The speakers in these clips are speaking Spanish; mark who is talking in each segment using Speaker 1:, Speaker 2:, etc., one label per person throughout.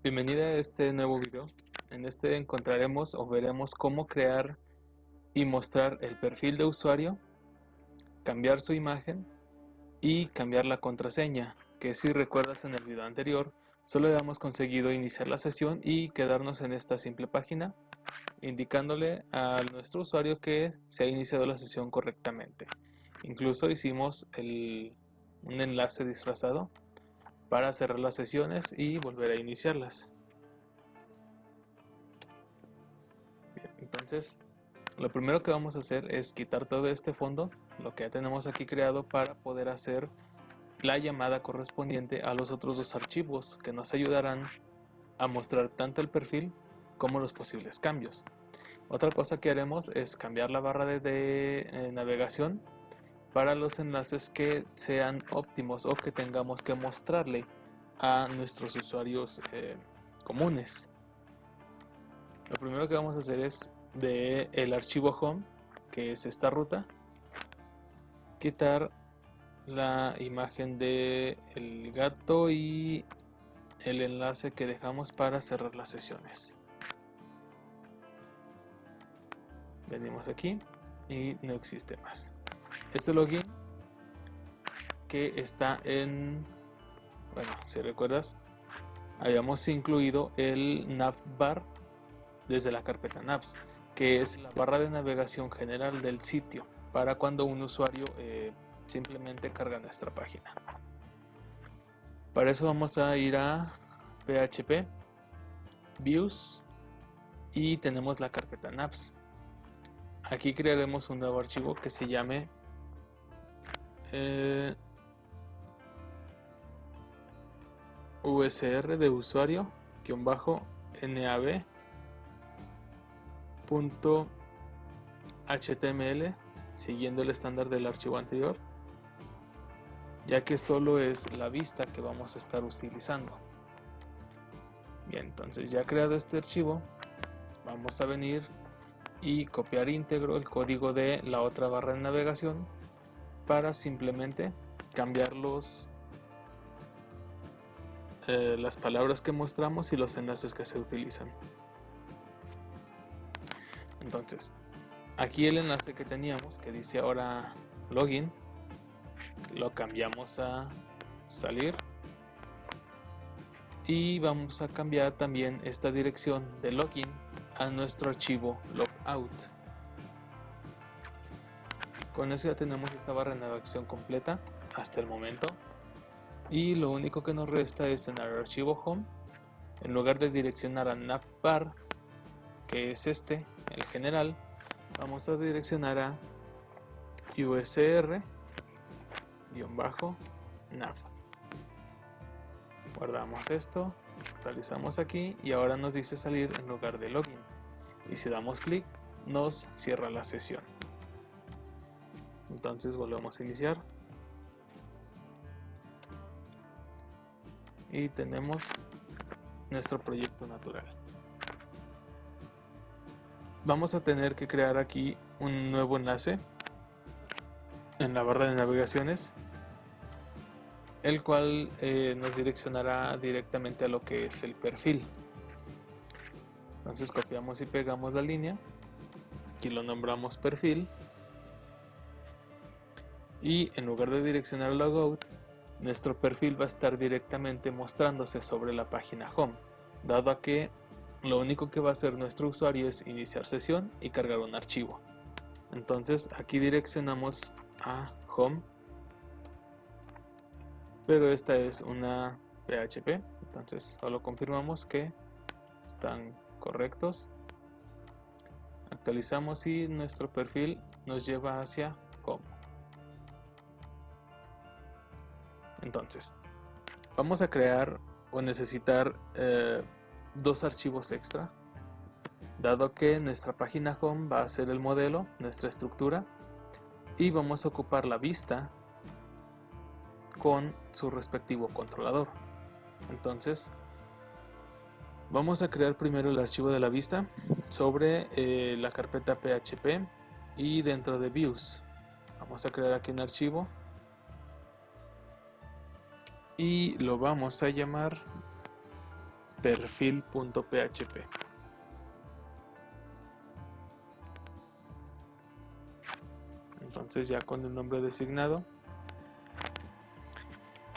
Speaker 1: Bienvenida a este nuevo video. En este encontraremos o veremos cómo crear y mostrar el perfil de usuario, cambiar su imagen y cambiar la contraseña, que si recuerdas en el video anterior, solo habíamos conseguido iniciar la sesión y quedarnos en esta simple página, indicándole a nuestro usuario que se ha iniciado la sesión correctamente. Incluso hicimos un enlace disfrazado para cerrar las sesiones y volver a iniciarlas. Bien, entonces lo primero que vamos a hacer es quitar todo este fondo, lo que ya tenemos aquí creado, para poder hacer la llamada correspondiente a los otros dos archivos que nos ayudarán a mostrar tanto el perfil como los posibles cambios. Otra cosa que haremos es cambiar la barra de navegación para los enlaces que sean óptimos o que tengamos que mostrarle a nuestros usuarios comunes. Lo primero que vamos a hacer es de el archivo home, que es esta ruta, quitar la imagen de el gato y el enlace que dejamos para cerrar las sesiones. Venimos aquí y no existe más. Este login que está en, bueno, si recuerdas, habíamos incluido el navbar desde la carpeta navs, que es la barra de navegación general del sitio para cuando un usuario simplemente carga nuestra página. Para eso vamos a ir a PHP, Views y tenemos la carpeta navs. Aquí crearemos un nuevo archivo que se llame usr de usuario nav.html, siguiendo el estándar del archivo anterior, ya que solo es la vista que vamos a estar utilizando. Bien, entonces ya creado este archivo, vamos a venir y copiar íntegro el código de la otra barra de navegación para simplemente cambiar las palabras que mostramos y los enlaces que se utilizan. Entonces, aquí el enlace que teníamos, que dice ahora login, lo cambiamos a salir y vamos a cambiar también esta dirección de login a nuestro archivo logout. Con eso ya tenemos esta barra de navegación completa hasta el momento, y lo único que nos resta es en el archivo home, en lugar de direccionar a navbar, que es este, el general, vamos a direccionar a usr-nav. Guardamos esto, actualizamos aquí y ahora nos dice salir en lugar de login, y si damos clic nos cierra la sesión. Entonces volvemos a iniciar y tenemos nuestro proyecto natural. Vamos a tener que crear aquí un nuevo enlace en la barra de navegaciones, el cual nos direccionará directamente a lo que es el perfil. Entonces copiamos y pegamos la línea, aquí lo nombramos perfil, y en lugar de direccionar al logout, nuestro perfil va a estar directamente mostrándose sobre la página home, dado a que lo único que va a hacer nuestro usuario es iniciar sesión y cargar un archivo. Entonces aquí direccionamos a home, pero esta es una PHP, entonces solo confirmamos que están correctos, actualizamos y nuestro perfil nos lleva hacia home. Entonces vamos a crear o necesitar dos archivos extra, dado que nuestra página home va a ser el modelo, nuestra estructura, y vamos a ocupar la vista con su respectivo controlador. Entonces vamos a crear primero el archivo de la vista sobre la carpeta PHP, y dentro de Views vamos a crear aquí un archivo y lo vamos a llamar perfil.php. Entonces ya con el nombre designado,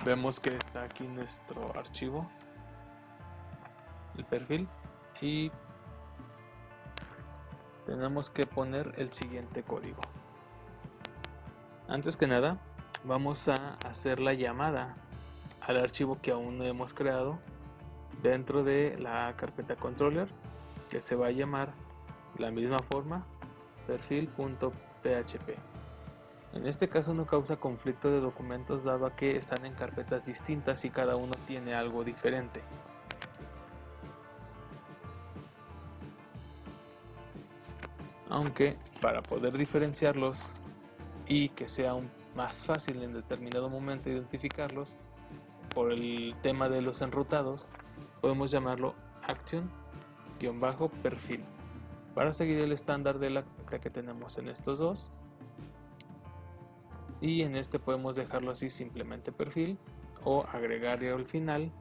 Speaker 1: vemos que está aquí nuestro archivo, el perfil, y tenemos que poner el siguiente código. Antes que nada, vamos a hacer la llamada al archivo que aún no hemos creado dentro de la carpeta controller, que se va a llamar de la misma forma perfil.php. En este caso no causa conflicto de documentos, dado a que están en carpetas distintas y cada uno tiene algo diferente. Aunque para poder diferenciarlos y que sea más fácil en determinado momento identificarlos, por el tema de los enrutados, podemos llamarlo action-perfil para seguir el estándar de la que tenemos en estos dos, y en este podemos dejarlo así, simplemente perfil, o agregar al final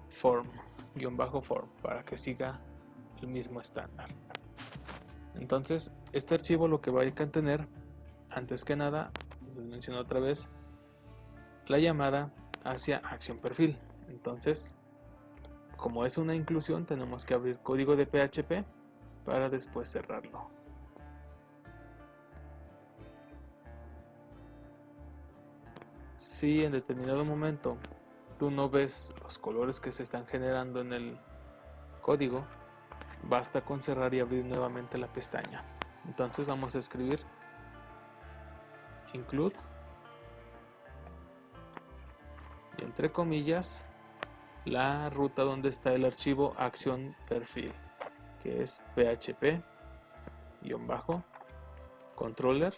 Speaker 1: form-form para que siga el mismo estándar. Entonces este archivo lo que va a tener, antes que nada, les menciono otra vez, la llamada hacia acción perfil. Entonces, como es una inclusión, tenemos que abrir código de PHP para después cerrarlo. Si en determinado momento tú no ves los colores que se están generando en el código, basta con cerrar y abrir nuevamente la pestaña. Entonces vamos a escribir include, y entre comillas, la ruta donde está el archivo acción perfil, que es php-controller,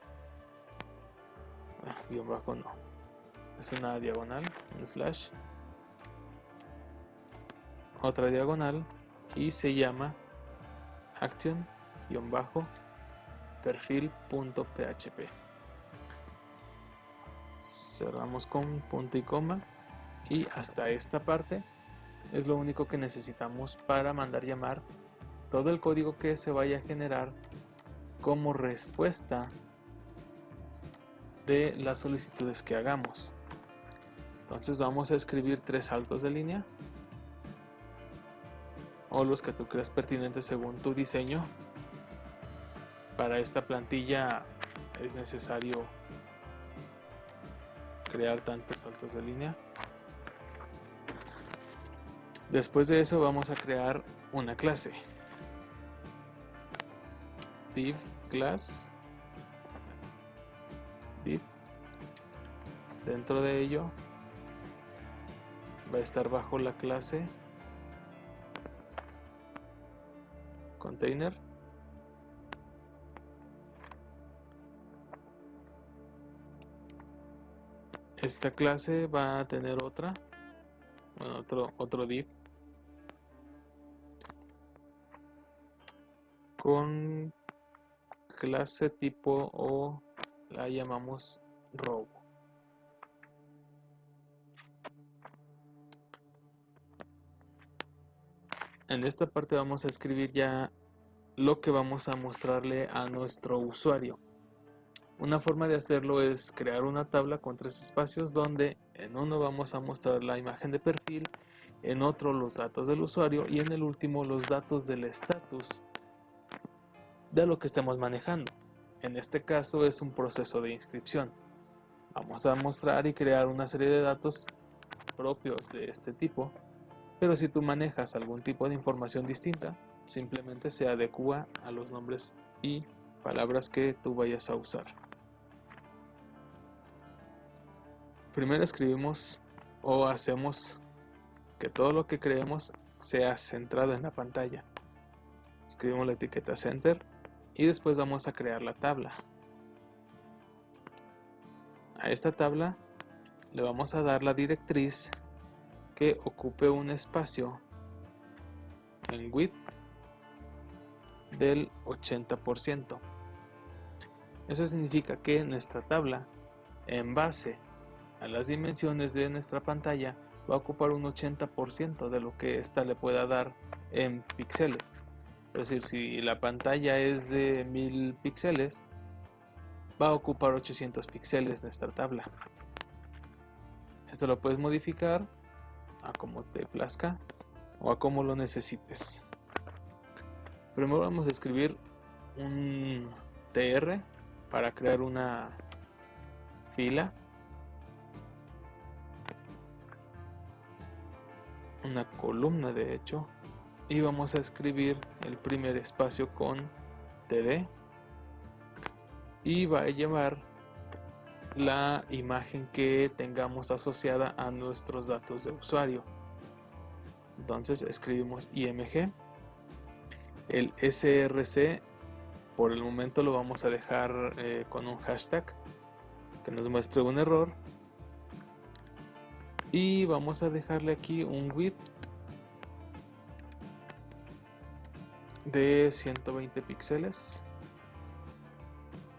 Speaker 1: no, es una diagonal, un slash, otra diagonal, y se llama action-perfil.php. Cerramos con punto y coma, y hasta esta parte es lo único que necesitamos para mandar llamar todo el código que se vaya a generar como respuesta de las solicitudes que hagamos. Entonces vamos a escribir 3 saltos de línea, o los que tú creas pertinentes según tu diseño. Para esta plantilla es necesario crear tantos saltos de línea. Después de eso vamos a crear una clase, div class, div. Dentro de ello va a estar bajo la clase container, esta clase va a tener otro div con clase tipo, o la llamamos row. En esta parte vamos a escribir ya lo que vamos a mostrarle a nuestro usuario. Una forma de hacerlo es crear una tabla con 3 espacios, donde en uno vamos a mostrar la imagen de perfil, en otro los datos del usuario, y en el último los datos del estatus de lo que estemos manejando. En este caso es un proceso de inscripción. Vamos a mostrar y crear una serie de datos propios de este tipo, pero si tú manejas algún tipo de información distinta, simplemente se adecua a los nombres y palabras que tú vayas a usar. Primero escribimos o hacemos que todo lo que creemos sea centrado en la pantalla. Escribimos la etiqueta center y después vamos a crear la tabla. A esta tabla le vamos a dar la directriz que ocupe un espacio en width del 80%. Eso significa que nuestra tabla, en base a las dimensiones de nuestra pantalla, va a ocupar un 80% de lo que ésta le pueda dar en píxeles. Es decir, si la pantalla es de 1000 píxeles, va a ocupar 800 píxeles nuestra tabla. Esto lo puedes modificar a como te plazca o a como lo necesites. Primero vamos a escribir un tr para crear una fila, una columna de hecho, y vamos a escribir el primer espacio con td y va a llevar la imagen que tengamos asociada a nuestros datos de usuario. Entonces escribimos img. El src por el momento lo vamos a dejar con un hashtag que nos muestre un error, y vamos a dejarle aquí un width de 120 píxeles.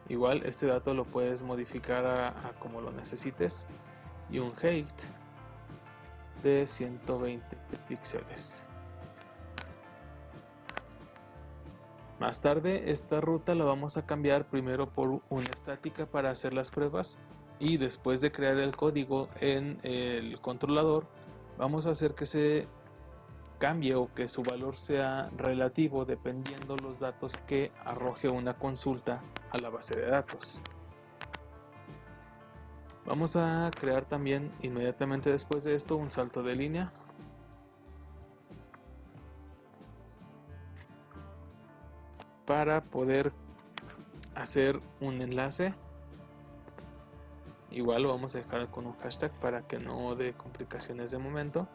Speaker 1: Igual este dato lo puedes modificar a como lo necesites, y un height de 120 píxeles. Más tarde esta ruta la vamos a cambiar primero por una estática para hacer las pruebas, y después de crear el código en el controlador vamos a hacer que se cambie o que su valor sea relativo dependiendo los datos que arroje una consulta a la base de datos. Vamos a crear también inmediatamente después de esto un salto de línea para poder hacer un enlace. Igual lo vamos a dejar con un hashtag para que no dé complicaciones de momento,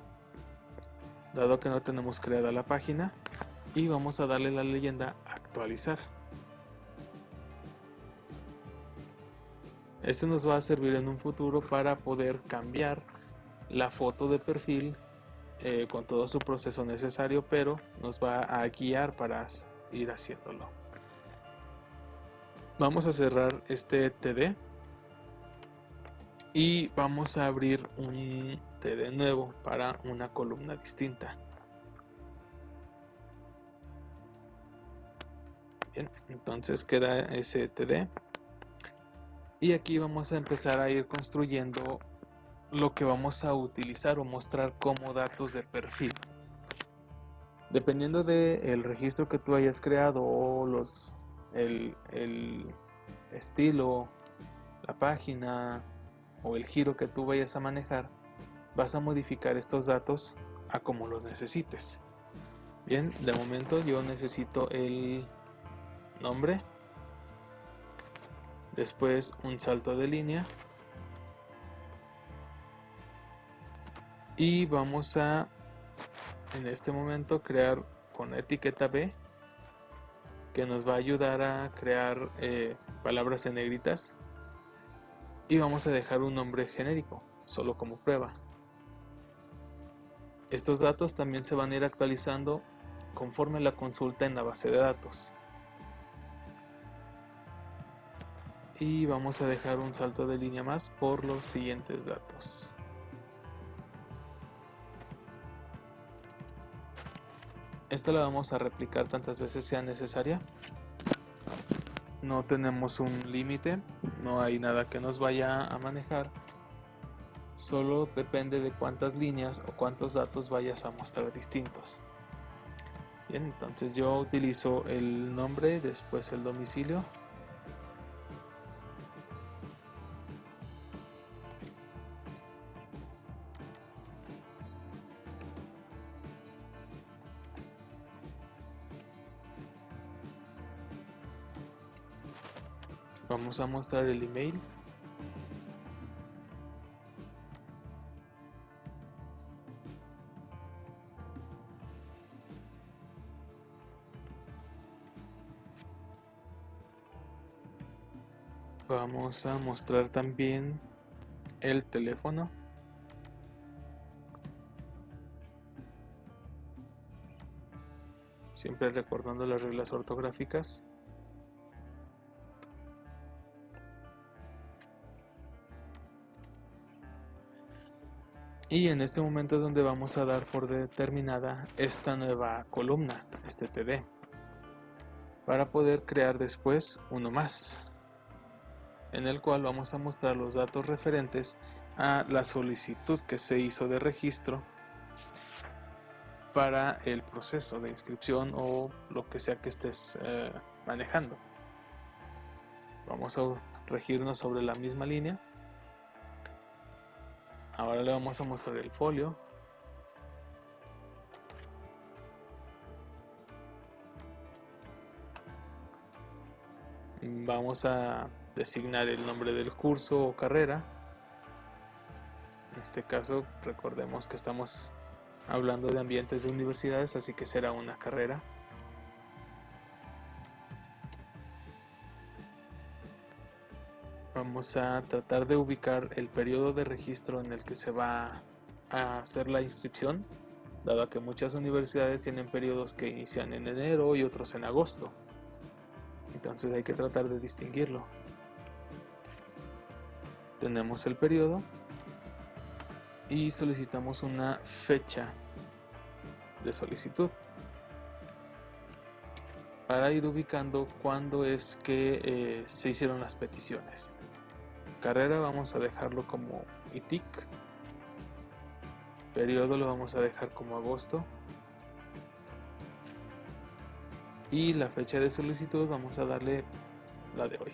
Speaker 1: dado que no tenemos creada la página, y vamos a darle la leyenda actualizar. Este nos va a servir en un futuro para poder cambiar la foto de perfil con todo su proceso necesario, pero nos va a guiar para ir haciéndolo. Vamos a cerrar este TD y vamos a abrir un TD nuevo para una columna distinta. Bien, entonces queda ese TD, y aquí vamos a empezar a ir construyendo lo que vamos a utilizar o mostrar como datos de perfil. Dependiendo del registro que tú hayas creado o el estilo, la página o el giro que tú vayas a manejar, vas a modificar estos datos a como los necesites. Bien, de momento yo necesito el nombre, después un salto de línea, y vamos a en este momento crear con etiqueta B, que nos va a ayudar a crear palabras en negritas, y vamos a dejar un nombre genérico solo como prueba. Estos datos también se van a ir actualizando conforme la consulta en la base de datos, y vamos a dejar un salto de línea más por los siguientes datos. Esta la vamos a replicar tantas veces sea necesaria. No tenemos un límite, no hay nada que nos vaya a manejar, solo depende de cuántas líneas o cuántos datos vayas a mostrar distintos. Bien, entonces yo utilizo el nombre, después el domicilio, vamos a mostrar el email, vamos a mostrar también el teléfono, siempre recordando las reglas ortográficas. Y en este momento es donde vamos a dar por determinada esta nueva columna, este TD, para poder crear después uno más, en el cual vamos a mostrar los datos referentes a la solicitud que se hizo de registro para el proceso de inscripción o lo que sea que estés manejando. Vamos a regirnos sobre la misma línea. Ahora le vamos a mostrar el folio. Vamos a designar el nombre del curso o carrera. En este caso, recordemos que estamos hablando de ambientes de universidades, así que será una carrera. Vamos a tratar de ubicar el periodo de registro en el que se va a hacer la inscripción, dado que muchas universidades tienen periodos que inician en enero y otros en agosto. Entonces hay que tratar de distinguirlo. Tenemos el periodo y solicitamos una fecha de solicitud para ir ubicando cuándo es que se hicieron las peticiones. Carrera vamos a dejarlo como ITIC, periodo lo vamos a dejar como agosto y la fecha de solicitud vamos a darle la de hoy.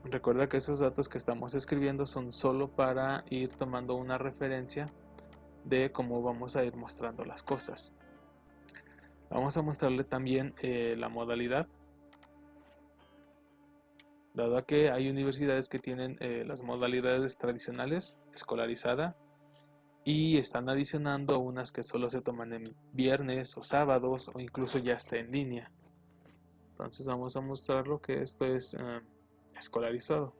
Speaker 1: Recuerda que esos datos que estamos escribiendo son solo para ir tomando una referencia de cómo vamos a ir mostrando las cosas. Vamos a mostrarle también la modalidad, dado que hay universidades que tienen las modalidades tradicionales, escolarizada, y están adicionando unas que solo se toman en viernes o sábados o incluso ya está en línea. Entonces vamos a mostrarlo que esto es escolarizado.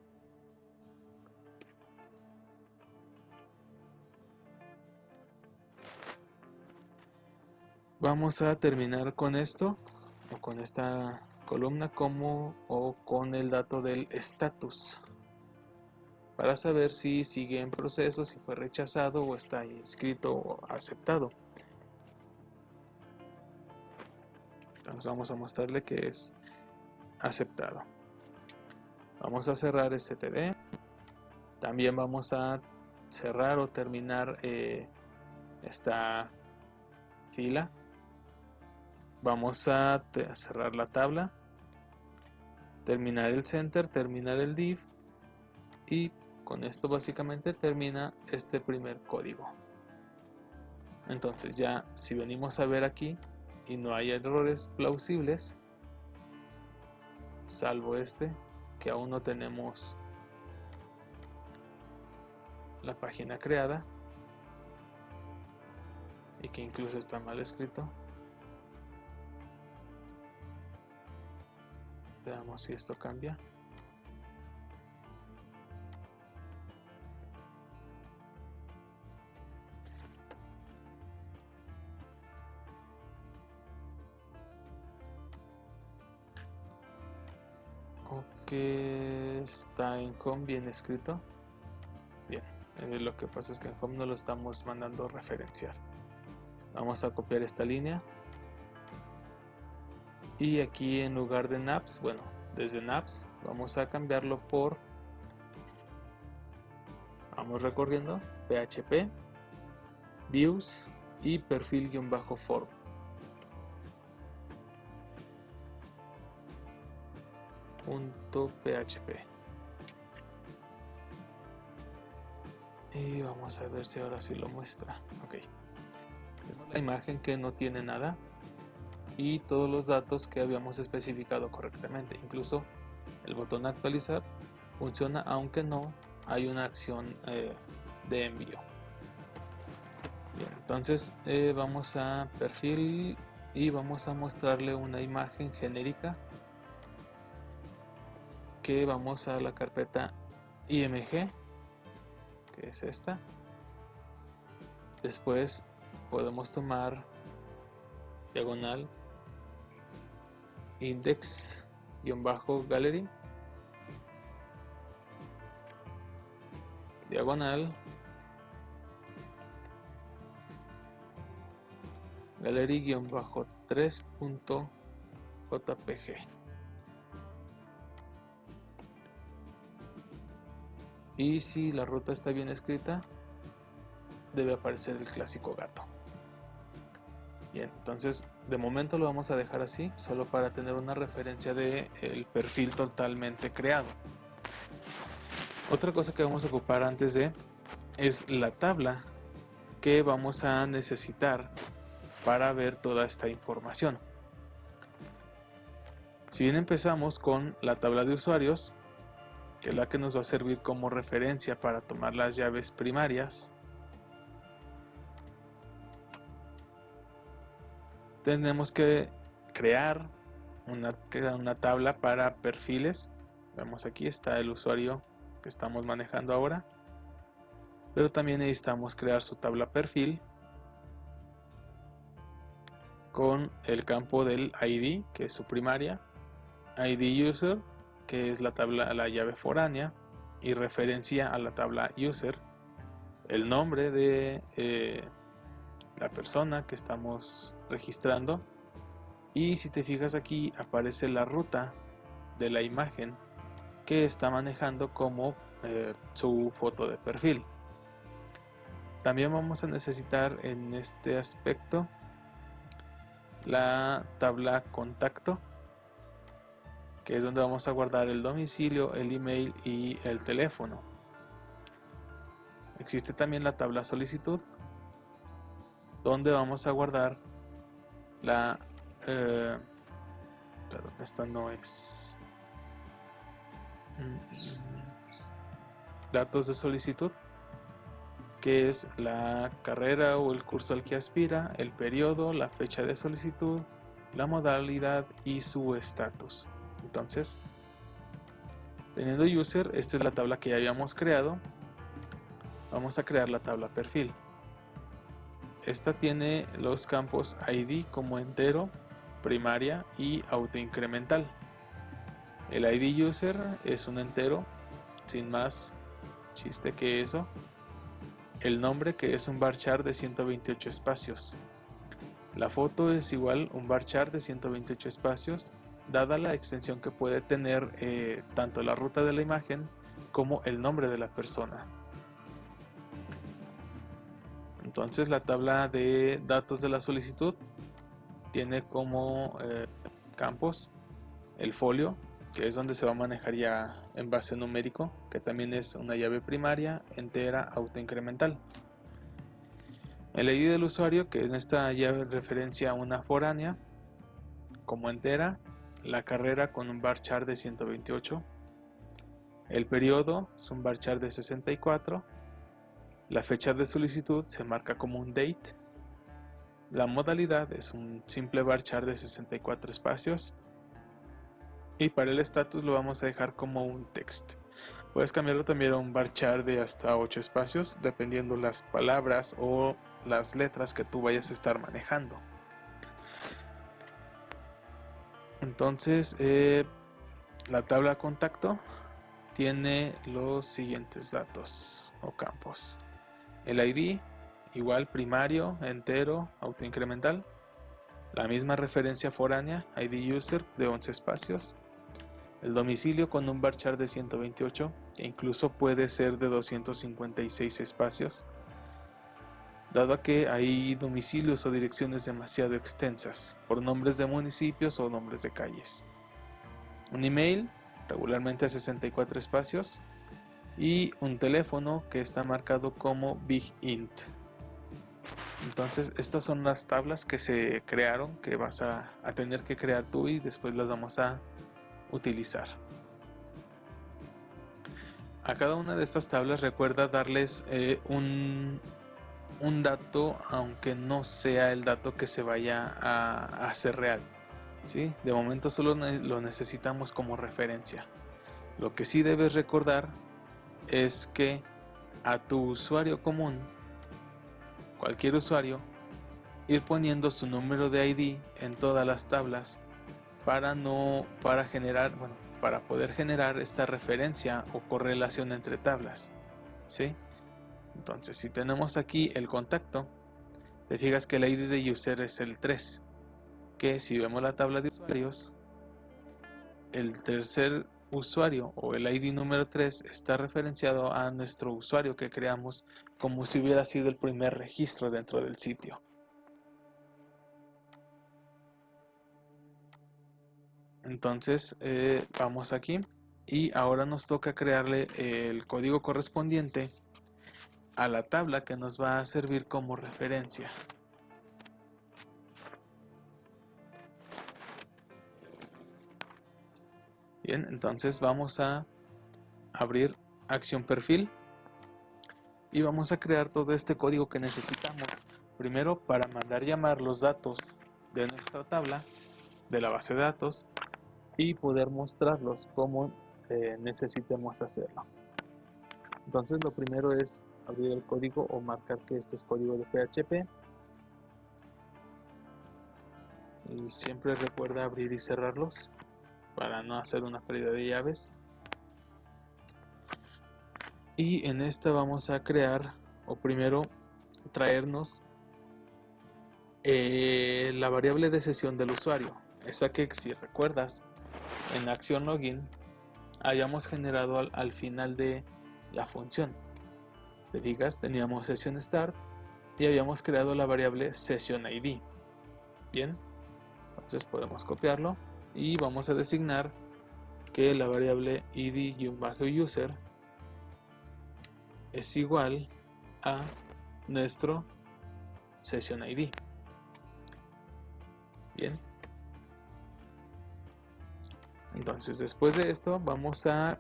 Speaker 1: Vamos a terminar con esto o con esta columna o con el dato del estatus para saber si sigue en proceso, si fue rechazado o está inscrito o aceptado. Entonces vamos a mostrarle que es aceptado. Vamos a cerrar este TD. También vamos a cerrar o terminar esta fila. Vamos a cerrar la tabla, terminar el center, terminar el div y con esto básicamente termina este primer código. Entonces ya si venimos a ver aquí y no hay errores plausibles, salvo este que aún no tenemos la página creada y que incluso está mal escrito. Veamos si esto cambia. Ok, está en home bien escrito. Bien, lo que pasa es que en home no lo estamos mandando a referenciar. Vamos a copiar esta línea. Y aquí en lugar de naps, bueno, desde naps vamos a cambiarlo por, vamos recorriendo, PHP, views y perfil-form. .php. Y vamos a ver si ahora sí lo muestra. Ok. Tenemos la imagen que no tiene nada y todos los datos que habíamos especificado correctamente. Incluso el botón actualizar funciona aunque no hay una acción de envío. Bien, entonces vamos a perfil y vamos a mostrarle una imagen genérica que vamos a la carpeta img, que es esta. Después podemos tomar diagonal index-gallery diagonal, gallery-3.jpg. Y si la ruta está bien escrita, debe aparecer el clásico gato. Bien, entonces de momento lo vamos a dejar así, solo para tener una referencia del perfil totalmente creado. Otra cosa que vamos a ocupar antes de es la tabla que vamos a necesitar para ver toda esta información. Si bien empezamos con la tabla de usuarios, que es la que nos va a servir como referencia para tomar las llaves primarias, tenemos que crear una tabla para perfiles. Vemos aquí está el usuario que estamos manejando ahora, pero también necesitamos crear su tabla perfil con el campo del ID, que es su primaria, ID user, que es la llave foránea, y referencia a la tabla user, el nombre de la persona que estamos registrando, y si te fijas aquí aparece la ruta de la imagen que está manejando como su foto de perfil. También vamos a necesitar en este aspecto la tabla contacto, que es donde vamos a guardar el domicilio, el email y el teléfono. Existe también la tabla solicitud, donde vamos a guardar la perdón, esta no es datos de solicitud, que es la carrera o el curso al que aspira, el periodo, la fecha de solicitud, la modalidad y su estatus. Entonces, teniendo user, esta es la tabla que ya habíamos creado. Vamos a crear la tabla perfil. Esta tiene los campos ID como entero, primaria y autoincremental. El ID user es un entero, sin más chiste que eso. El nombre, que es un varchar de 128 espacios. La foto es igual un varchar de 128 espacios, dada la extensión que puede tener tanto la ruta de la imagen como el nombre de la persona. Entonces la tabla de datos de la solicitud tiene como campos el folio, que es donde se va a manejar ya en base numérico, que también es una llave primaria, entera, autoincremental. El ID del usuario, que es esta llave referencia a una foránea, como entera, la carrera con un varchar de 128, el periodo es un varchar de 64, la fecha de solicitud se marca como un date, la modalidad es un simple varchar de 64 espacios, y para el estatus lo vamos a dejar como un text. Puedes cambiarlo también a un varchar de hasta 8 espacios, dependiendo las palabras o las letras que tú vayas a estar manejando. Entonces, la tabla contacto tiene los siguientes datos o campos. El ID, igual primario, entero, autoincremental. La misma referencia foránea, ID user, de 11 espacios. El domicilio con un varchar de 128, e incluso puede ser de 256 espacios, dado que hay domicilios o direcciones demasiado extensas, por nombres de municipios o nombres de calles. Un email, regularmente a 64 espacios, y un teléfono que está marcado como Big Int. Entonces estas son las tablas que se crearon, que vas a tener que crear tú y después las vamos a utilizar. A cada una de estas tablas recuerda darles un dato, aunque no sea el dato que se vaya a hacer real, ¿sí? De momento solo lo necesitamos como referencia. Lo que sí debes recordar es que a tu usuario común, cualquier usuario, ir poniendo su número de ID en todas las tablas para poder generar esta referencia o correlación entre tablas. ¿sí? Entonces, si tenemos aquí el contacto, te fijas que el ID de user es el 3, que si vemos la tabla de usuarios, el tercer usuario o el ID número 3 está referenciado a nuestro usuario que creamos como si hubiera sido el primer registro dentro del sitio. Entonces vamos aquí y ahora nos toca crearle el código correspondiente a la tabla que nos va a servir como referencia. Bien, entonces vamos a abrir acción perfil y vamos a crear todo este código que necesitamos. Primero, para mandar llamar los datos de nuestra tabla, de la base de datos, y poder mostrarlos como necesitemos hacerlo. Entonces lo primero es abrir el código o marcar que este es código de PHP. Y siempre recuerda abrir y cerrarlos para no hacer una pérdida de llaves. Y en esta vamos a crear, o primero traernos la variable de sesión del usuario. Esa que, si recuerdas, en acción login hayamos generado al final de la función. Te digas, teníamos session start y habíamos creado la variable session ID. Bien, entonces podemos copiarlo y vamos a designar que la variable id-user es igual a nuestro session ID. Bien, entonces después de esto vamos a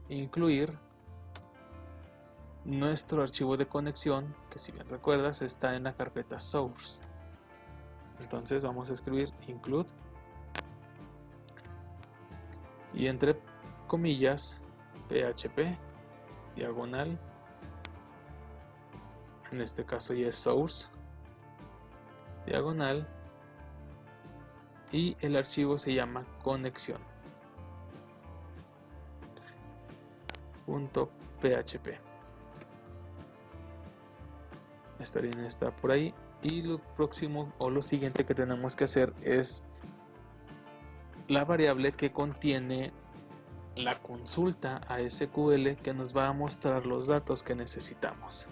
Speaker 1: incluir nuestro archivo de conexión, que si bien recuerdas está en la carpeta source. Entonces vamos a escribir include y entre comillas php diagonal, en este caso ya es source diagonal, y el archivo se llama conexión .php. Esta línea está por ahí y lo próximo o lo siguiente que tenemos que hacer es la variable que contiene la consulta a SQL que nos va a mostrar los datos que necesitamos.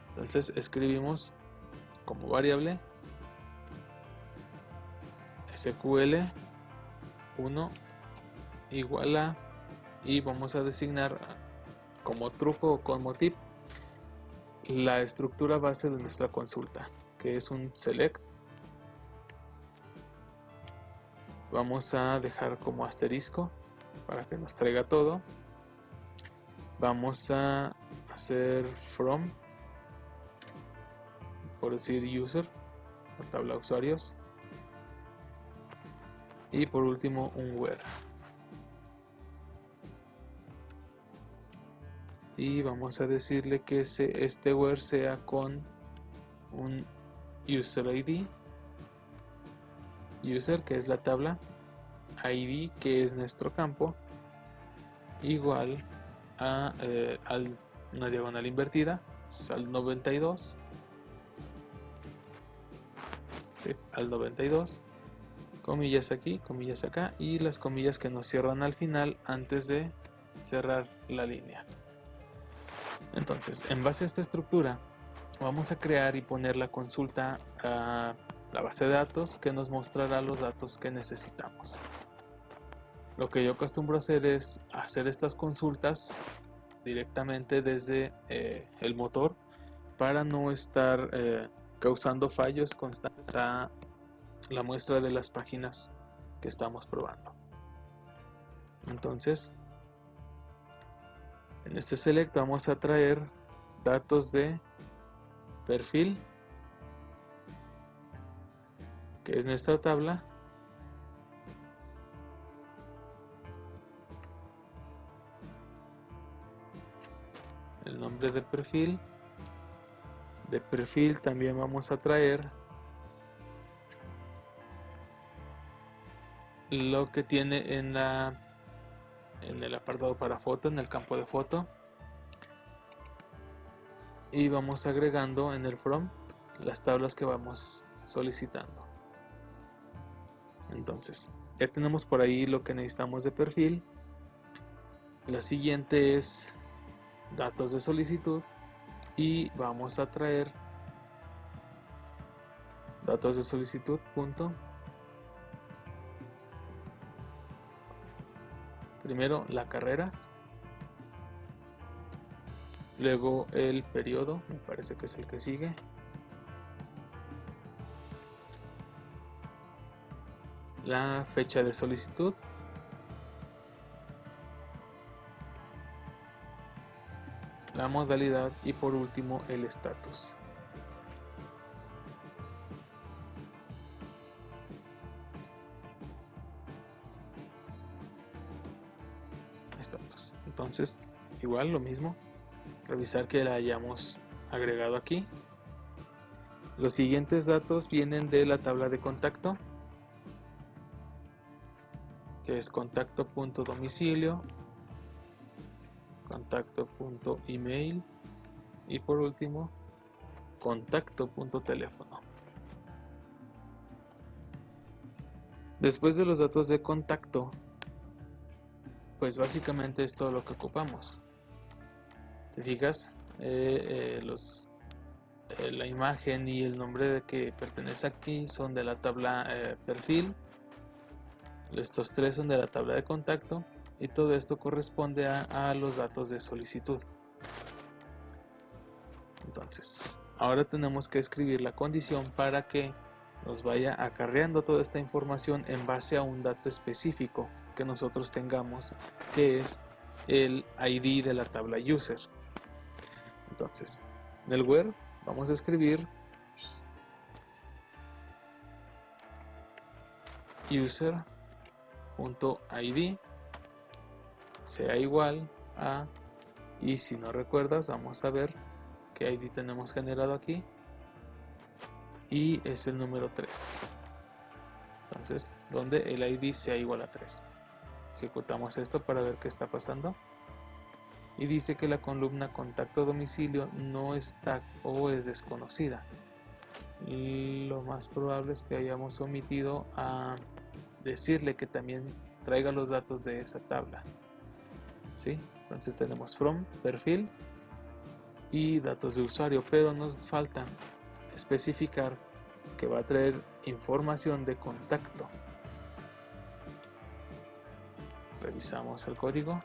Speaker 1: Entonces escribimos como variable SQL 1 igual a, y vamos a designar como truco o como tip la estructura base de nuestra consulta, que es un select. Vamos a dejar como asterisco para que nos traiga todo. Vamos a hacer from, por decir user, la tabla de usuarios, y por último un where. Y vamos a decirle que este where sea con un user ID, user que es la tabla, ID que es nuestro campo, igual a una diagonal invertida, al 92, sí, al 92, comillas aquí, comillas acá, y las comillas que nos cierran al final antes de cerrar la línea. Entonces, en base a esta estructura, vamos a crear y poner la consulta a la base de datos que nos mostrará los datos que necesitamos. Lo que yo acostumbro a hacer es hacer estas consultas directamente desde el motor para no estar causando fallos constantes a la muestra de las páginas que estamos probando. Entonces, en este select vamos a traer datos de perfil, que es nuestra tabla, el nombre de perfil también vamos a traer lo que tiene en el apartado para foto, en el campo de foto, y vamos agregando en el from las tablas que vamos solicitando. Entonces ya tenemos por ahí lo que necesitamos de perfil. La siguiente es datos de solicitud y vamos a traer datos de solicitud punto. Primero la carrera, luego el periodo, me parece que es el que sigue, la fecha de solicitud, la modalidad y por último el estatus. Entonces igual lo mismo, revisar que la hayamos agregado aquí. Los siguientes datos vienen de la tabla de contacto, que es contacto.domicilio, contacto.email y por último contacto.teléfono. Después de los datos de contacto, pues básicamente es todo lo que ocupamos. ¿Te fijas? La imagen y el nombre de que pertenece aquí son de la tabla perfil. Estos tres son de la tabla de contacto y todo esto corresponde a los datos de solicitud. Entonces, ahora tenemos que escribir la condición para que nos vaya acarreando toda esta información en base a un dato específico que nosotros tengamos, que es el ID de la tabla user. Entonces, en el where vamos a escribir user.id sea igual a, y si no recuerdas, vamos a ver qué ID tenemos generado aquí, y es el número 3. Entonces, donde el ID sea igual a 3. Ejecutamos esto para ver qué está pasando. Y dice que la columna contacto domicilio no está o es desconocida. Lo más probable es que hayamos omitido a decirle que también traiga los datos de esa tabla. ¿Sí? Entonces tenemos from, perfil y datos de usuario, pero nos falta especificar que va a traer información de contacto. Revisamos el código.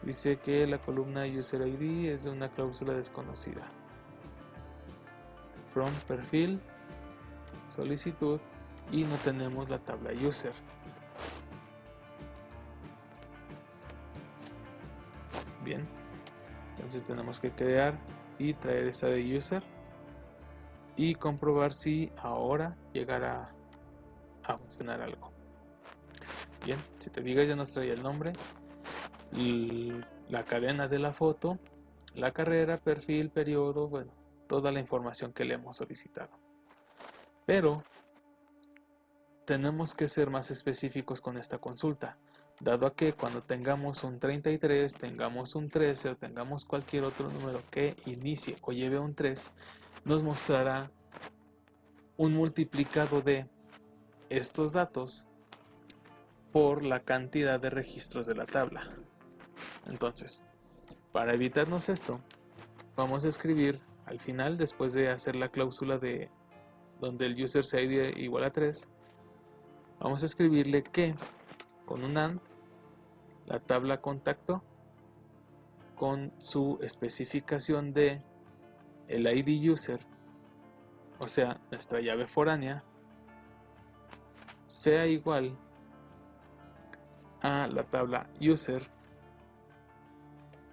Speaker 1: Dice que la columna user ID es de una cláusula desconocida. From, perfil, solicitud, y no tenemos la tabla user. Bien, entonces tenemos que crear y traer esa de user y comprobar si ahora llegará a funcionar algo. Bien, si te fijas ya nos trae el nombre, la cadena de la foto, la carrera, perfil, periodo, bueno, toda la información que le hemos solicitado. Pero tenemos que ser más específicos con esta consulta, dado a que cuando tengamos un 33, tengamos un 13 o tengamos cualquier otro número que inicie o lleve un 3, nos mostrará un multiplicado de estos datos por la cantidad de registros de la tabla. Entonces, para evitarnos esto, vamos a escribir al final, después de hacer la cláusula de donde el user sea igual a 3, vamos a escribirle que con un AND la tabla contacto con su especificación de el ID user, o sea, nuestra llave foránea, sea igual a la tabla user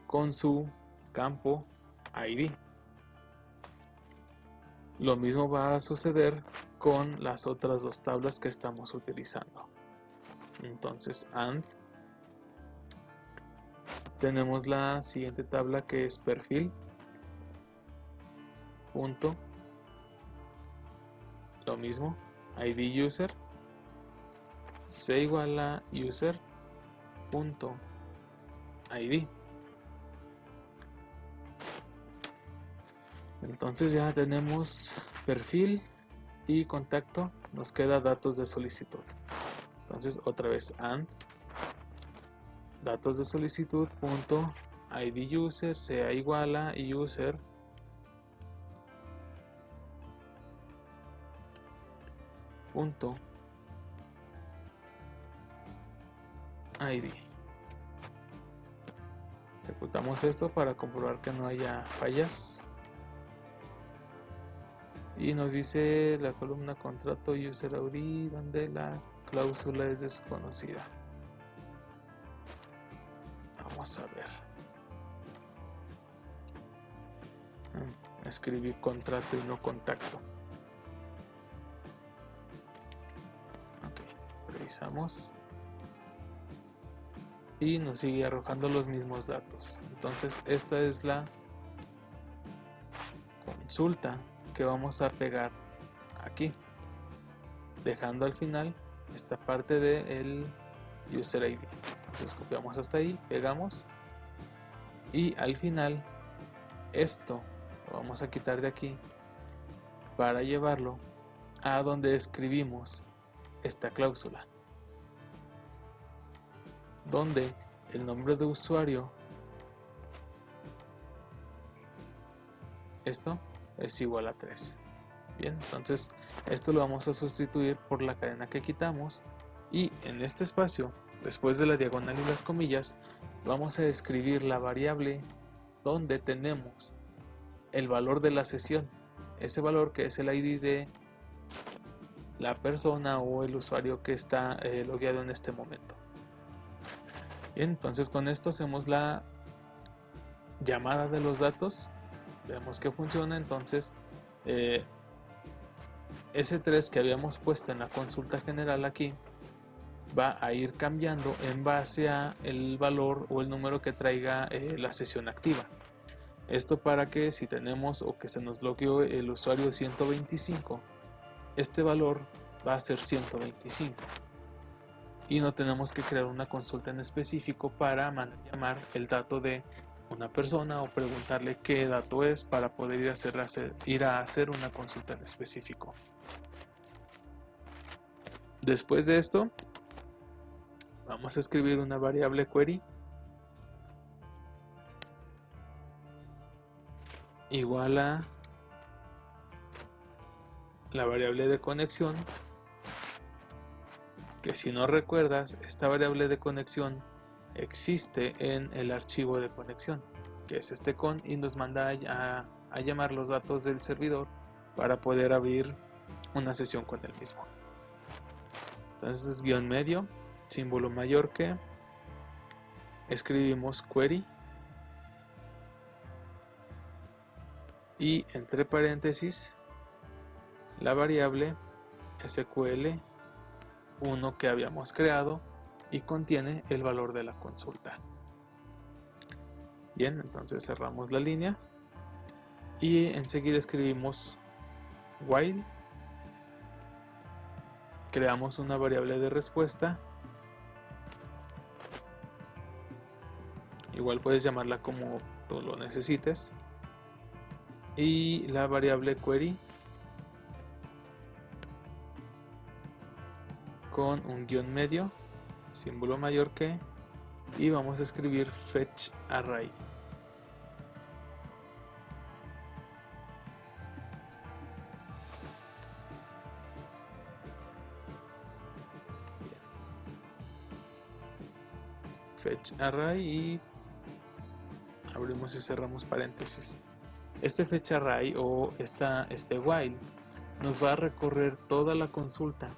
Speaker 1: con su campo ID. Lo mismo va a suceder con las otras dos tablas que estamos utilizando. Entonces, AND, tenemos la siguiente tabla que es perfil, punto, lo mismo, ID user, sea igual a user, punto, ID. Entonces ya tenemos perfil y contacto, nos queda datos de solicitud. Entonces otra vez and datos de solicitud punto id user sea igual a user punto id. Ejecutamos esto para comprobar que no haya fallas. Y nos dice la columna contrato user ID donde la cláusula es desconocida. Vamos a ver. Escribí contrato y no contacto. Ok, revisamos. Y nos sigue arrojando los mismos datos. Entonces esta es la consulta que vamos a pegar aquí, dejando al final esta parte del user ID. Entonces copiamos hasta ahí, pegamos y al final esto lo vamos a quitar de aquí para llevarlo a donde escribimos esta cláusula, donde el nombre de usuario, esto es igual a 3. Bien, entonces esto lo vamos a sustituir por la cadena que quitamos y en este espacio, después de la diagonal y las comillas, vamos a escribir la variable donde tenemos el valor de la sesión, ese valor que es el ID de la persona o el usuario que está logueado en este momento. Bien, entonces con esto hacemos la llamada de los datos, vemos que funciona. Entonces ese 3 que habíamos puesto en la consulta general aquí va a ir cambiando en base a el valor o el número que traiga la sesión activa. Esto para que si tenemos o que se nos logueó el usuario 125, este valor va a ser 125 y no tenemos que crear una consulta en específico para llamar el dato de una persona o preguntarle qué dato es para poder ir a hacer una consulta en específico. Después de esto vamos a escribir una variable query igual a la variable de conexión, que si no recuerdas, esta variable de conexión existe en el archivo de conexión, que es este con, y nos manda a llamar los datos del servidor para poder abrir una sesión con el mismo. Entonces guión medio, símbolo mayor que, escribimos query y entre paréntesis la variable SQL1 que habíamos creado y contiene el valor de la consulta. Bien, entonces cerramos la línea y enseguida escribimos while, creamos una variable de respuesta, igual puedes llamarla como tú lo necesites, y la variable query con un guión medio, símbolo mayor que, y vamos a escribir fetch array. Bien. Fetch array y abrimos y cerramos paréntesis. Este fetch array o este while nos va a recorrer toda la consulta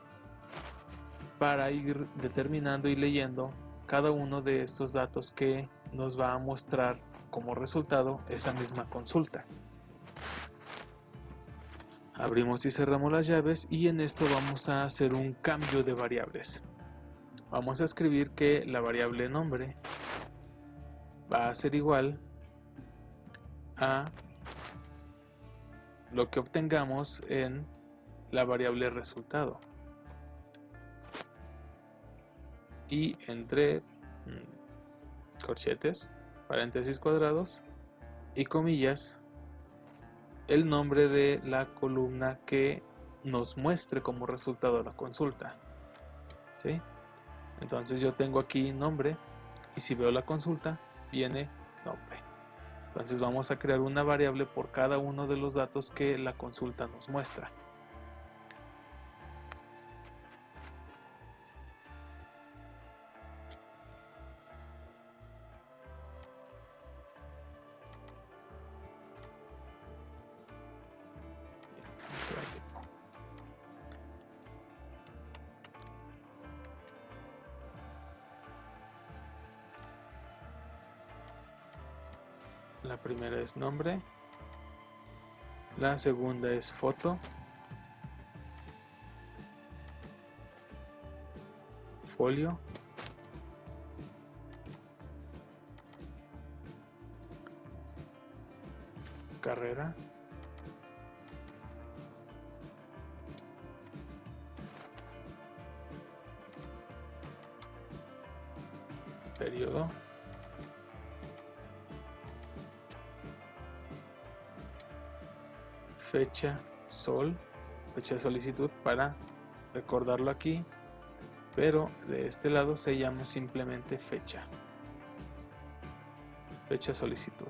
Speaker 1: para ir determinando y leyendo cada uno de estos datos que nos va a mostrar como resultado esa misma consulta. Abrimos y cerramos las llaves y en esto vamos a hacer un cambio de variables. Vamos a escribir que la variable nombre va a ser igual a lo que obtengamos en la variable resultado. Y entre corchetes, paréntesis cuadrados y comillas, el nombre de la columna que nos muestre como resultado la consulta, ¿sí? Entonces yo tengo aquí nombre y si veo la consulta viene nombre. Entonces vamos a crear una variable por cada uno de los datos que la consulta nos muestra. La primera es nombre, la segunda es foto, folio, carrera, periodo, fecha, fecha de solicitud para recordarlo aquí, pero de este lado se llama simplemente fecha solicitud.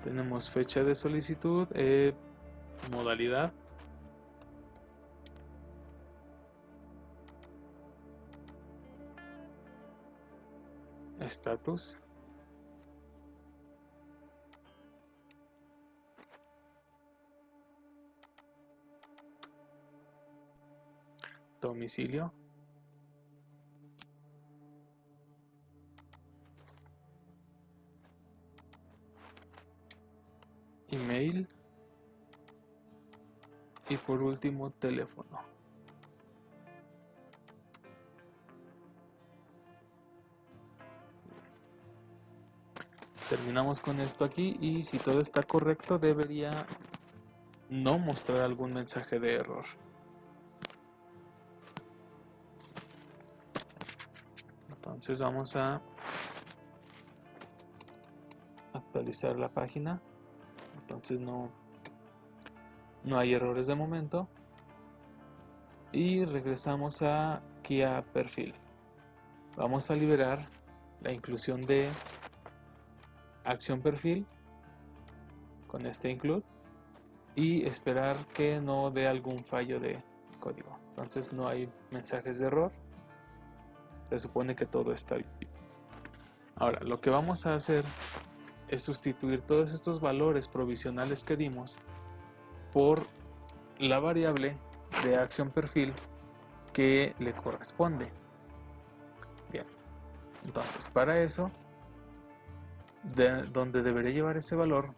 Speaker 1: Tenemos fecha de solicitud, modalidad, estatus, domicilio, email y por último teléfono. Terminamos con esto aquí y si todo está correcto debería no mostrar algún mensaje de error. Entonces vamos a actualizar la página. Entonces no hay errores de momento. Y regresamos aquí a perfil. Vamos a liberar la inclusión de acción perfil con este include y esperar que no dé algún fallo de código. Entonces no hay mensajes de error. Se supone que todo está bien. Ahora lo que vamos a hacer es sustituir todos estos valores provisionales que dimos por la variable de acción perfil que le corresponde. Bien, entonces para eso, donde debería llevar ese valor,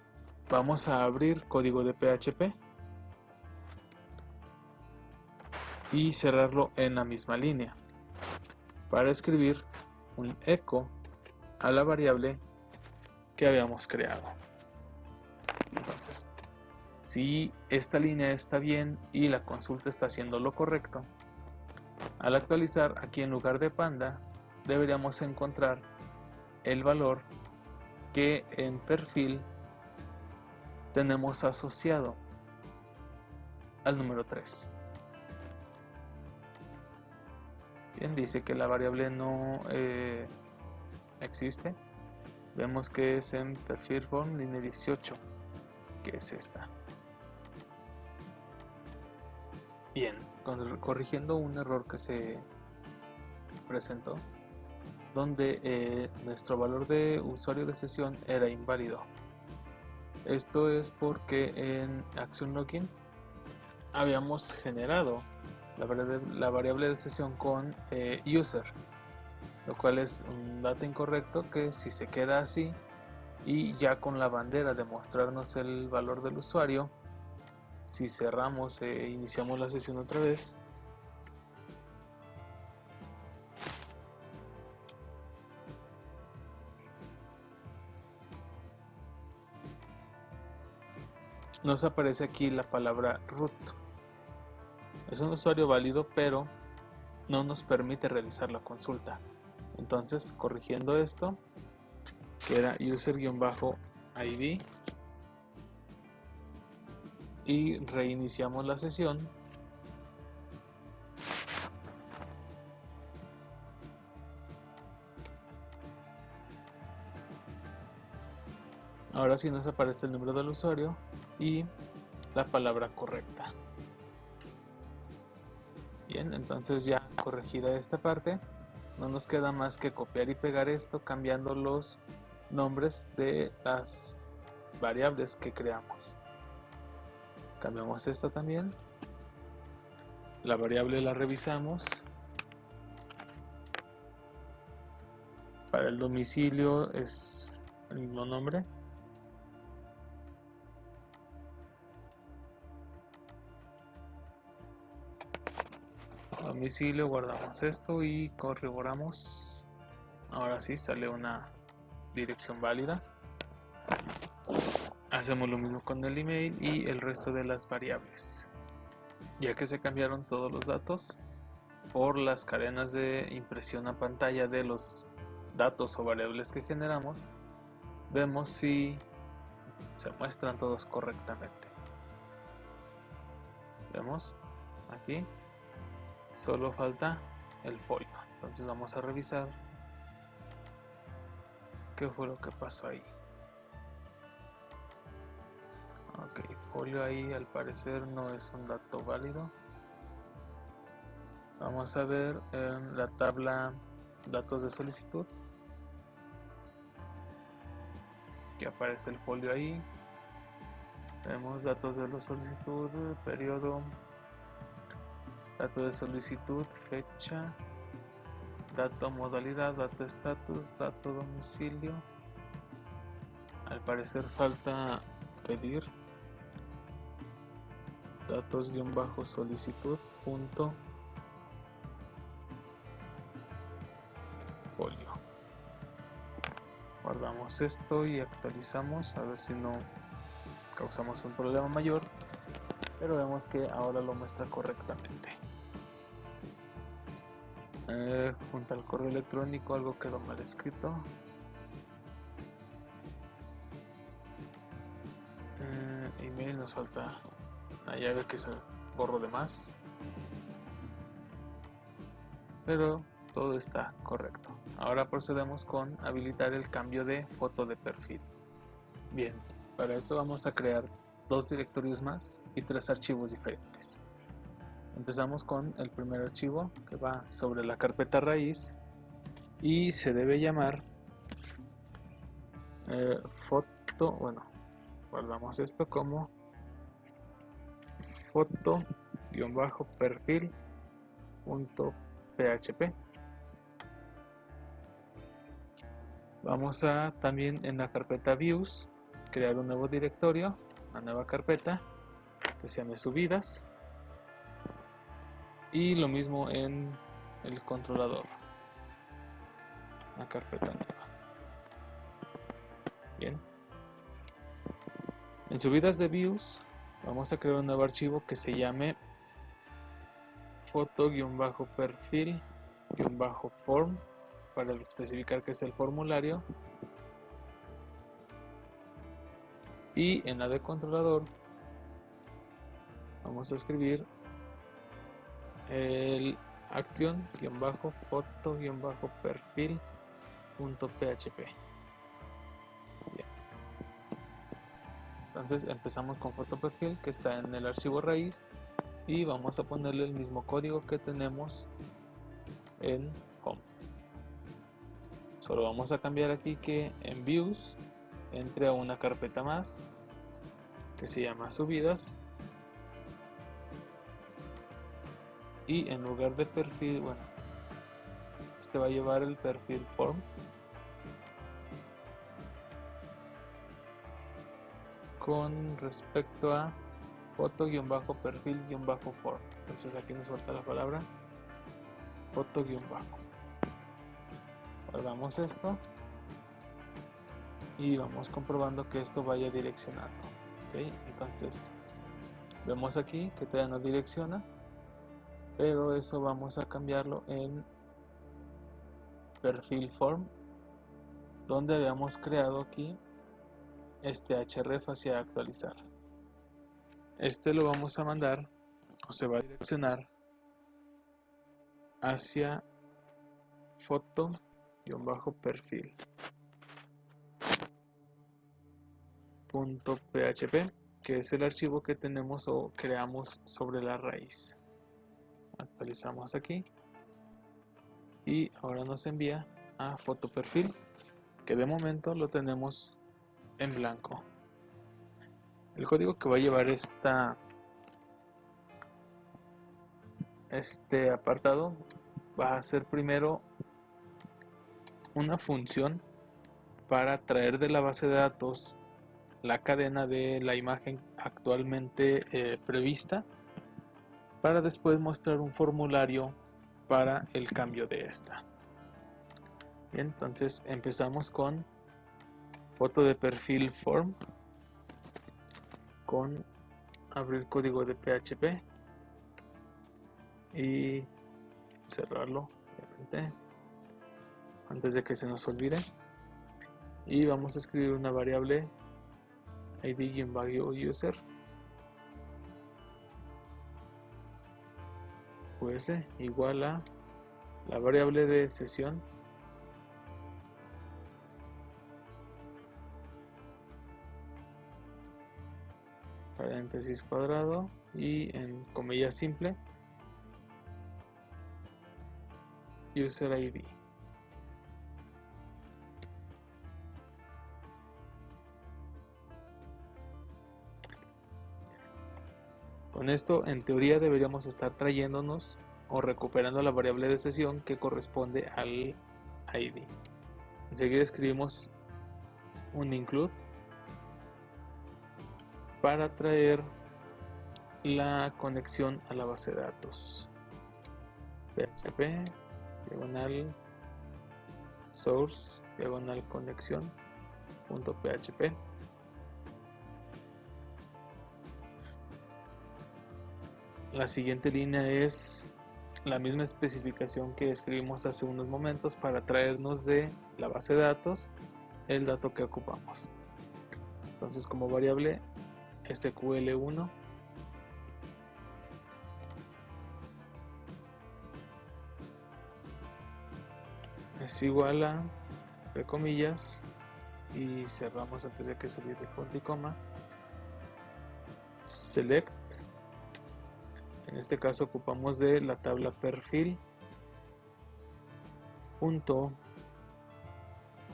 Speaker 1: vamos a abrir código de PHP y cerrarlo en la misma línea para escribir un echo a la variable que habíamos creado. Entonces, si esta línea está bien y la consulta está haciendo lo correcto, al actualizar aquí en lugar de panda deberíamos encontrar el valor que en perfil tenemos asociado al número 3. Bien, dice que la variable no existe. Vemos que es en perfil form línea 18, que es esta. Bien, corrigiendo un error que se presentó, donde nuestro valor de usuario de sesión era inválido. Esto es porque en Action Login habíamos generado la variable de sesión con user, lo cual es un dato incorrecto que si se queda así y ya con la bandera de mostrarnos el valor del usuario, si cerramos e iniciamos la sesión otra vez, nos aparece aquí la palabra root. Es un usuario válido, pero no nos permite realizar la consulta. Entonces, corrigiendo esto, que era user-id, y reiniciamos la sesión. Ahora sí nos aparece el nombre del usuario y la palabra correcta. Bien, entonces ya corregida esta parte, no nos queda más que copiar y pegar esto cambiando los nombres de las variables que creamos. Cambiamos esta también. La variable la revisamos. Para el domicilio es el mismo nombre. Domicilio, guardamos esto y corroboramos. Ahora sí sale una dirección válida. Hacemos lo mismo con el email y el resto de las variables. Ya que se cambiaron todos los datos por las cadenas de impresión a pantalla de los datos o variables que generamos, vemos si se muestran todos correctamente. Vemos aquí, solo falta el folio. Entonces vamos a revisar qué fue lo que pasó ahí. Ok, folio ahí al parecer no es un dato válido. Vamos a ver en la tabla datos de solicitud que aparece el folio ahí. Vemos datos de la solicitud, periodo, dato de solicitud, fecha, dato modalidad, dato estatus, dato domicilio. Al parecer falta pedir datos-solicitud punto folio. Guardamos esto y actualizamos a ver si no causamos un problema mayor, pero vemos que ahora lo muestra correctamente. Junto al correo electrónico algo quedó mal escrito. Email, nos falta la llave que se borró de más, pero todo está correcto. Ahora procedemos con habilitar el cambio de foto de perfil. Bien, para esto vamos a crear 2 directorios más y 3 archivos diferentes. Empezamos con el primer archivo que va sobre la carpeta raíz y se debe llamar foto, bueno, guardamos esto como foto-perfil.php. Vamos a también en la carpeta views crear un nuevo directorio, una nueva carpeta que se llame subidas, y lo mismo en el controlador, una carpeta nueva. Bien, en subidas de views vamos a crear un nuevo archivo que se llame foto-perfil-form para especificar que es el formulario, y en la de controlador vamos a escribir el action-foto-perfil.php. Bien. Entonces empezamos con foto perfil que está en el archivo raíz y vamos a ponerle el mismo código que tenemos en home. Solo vamos a cambiar aquí que en views entre a una carpeta más que se llama subidas, y en lugar de perfil, bueno, este va a llevar el perfil form con respecto a foto-perfil-form. Entonces aquí nos falta la palabra foto-. Guardamos esto y vamos comprobando que esto vaya direccionando. ¿Okay? Entonces vemos aquí que todavía no direcciona, pero eso vamos a cambiarlo en perfil form, donde habíamos creado aquí este href hacia actualizar. Este lo vamos a mandar, o se va a direccionar hacia foto-perfil .php, que es el archivo que tenemos o creamos sobre la raíz. Actualizamos aquí y ahora nos envía a foto-perfil, que de momento lo tenemos en blanco. El código que va a llevar este apartado va a ser primero una función para traer de la base de datos la cadena de la imagen actualmente prevista, para después mostrar un formulario para el cambio de esta. Bien, entonces empezamos con foto de perfil form, con abrir código de PHP y cerrarlo, obviamente, antes de que se nos olvide. Y vamos a escribir una variable id-user us igual a la variable de sesión paréntesis cuadrado y en comillas simple user id. Con esto, en teoría, deberíamos estar trayéndonos o recuperando la variable de sesión que corresponde al ID. Enseguida escribimos un include para traer la conexión a la base de datos. PHP, diagonal source, diagonal conexión, .php. La siguiente línea es la misma especificación que escribimos hace unos momentos para traernos de la base de datos el dato que ocupamos. Entonces, como variable SQL1 es igual a, entre comillas, y cerramos antes de que se olvide punto y coma, select. En este caso ocupamos de la tabla perfil punto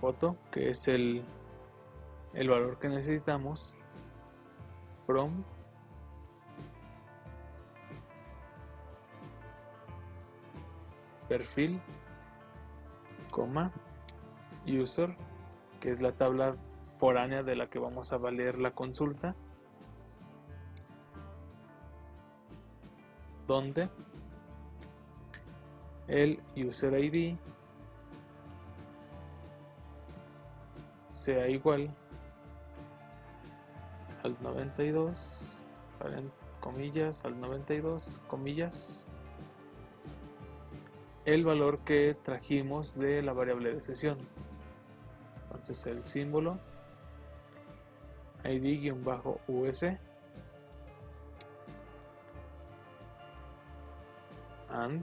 Speaker 1: foto, que es el valor que necesitamos, from perfil, coma, user, que es la tabla foránea de la que vamos a valer la consulta, donde el user ID sea igual al 92, comillas, al 92, comillas, el valor que trajimos de la variable de sesión. Entonces el símbolo id-us and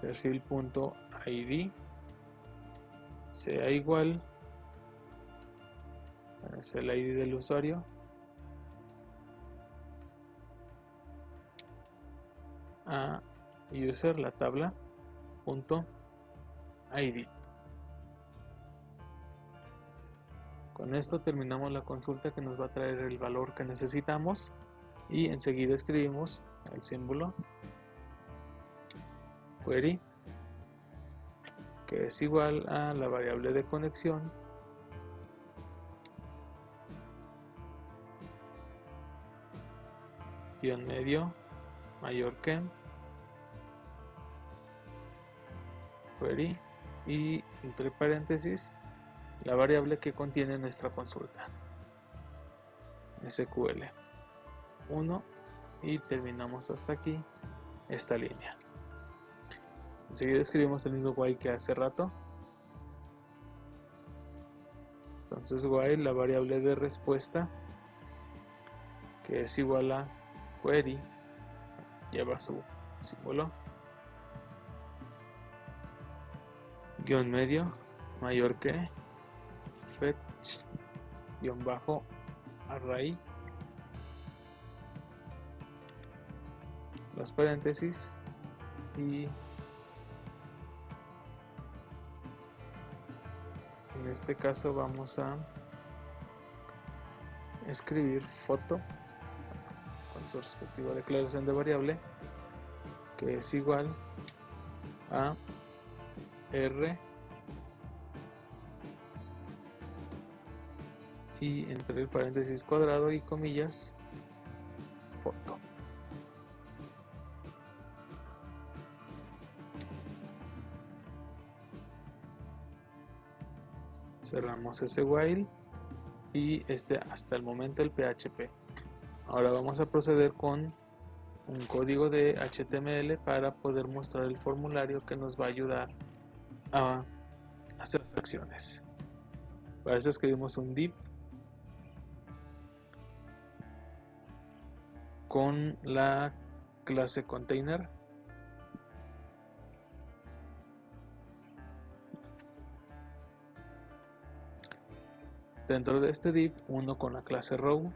Speaker 1: perfil.id sea igual, es el ID del usuario, a user, la tabla, .id. Con esto terminamos la consulta, que nos va a traer el valor que necesitamos, y enseguida escribimos el símbolo query, que es igual a la variable de conexión guión medio mayor que query, y entre paréntesis la variable que contiene nuestra consulta, SQL1, y terminamos hasta aquí esta línea. Enseguida escribimos el mismo while que hace rato. Entonces while, la variable de respuesta, que es igual a query, lleva su símbolo, guión medio, mayor que, fetch, guión bajo, array, los paréntesis, y en este caso vamos a escribir foto con su respectiva declaración de variable, que es igual a r y entre el paréntesis cuadrado y comillas foto. Cerramos ese while y hasta el momento el PHP. Ahora vamos a proceder con un código de HTML para poder mostrar el formulario que nos va a ayudar a hacer las acciones. Para eso escribimos un div con la clase container, dentro de este div uno con la clase row,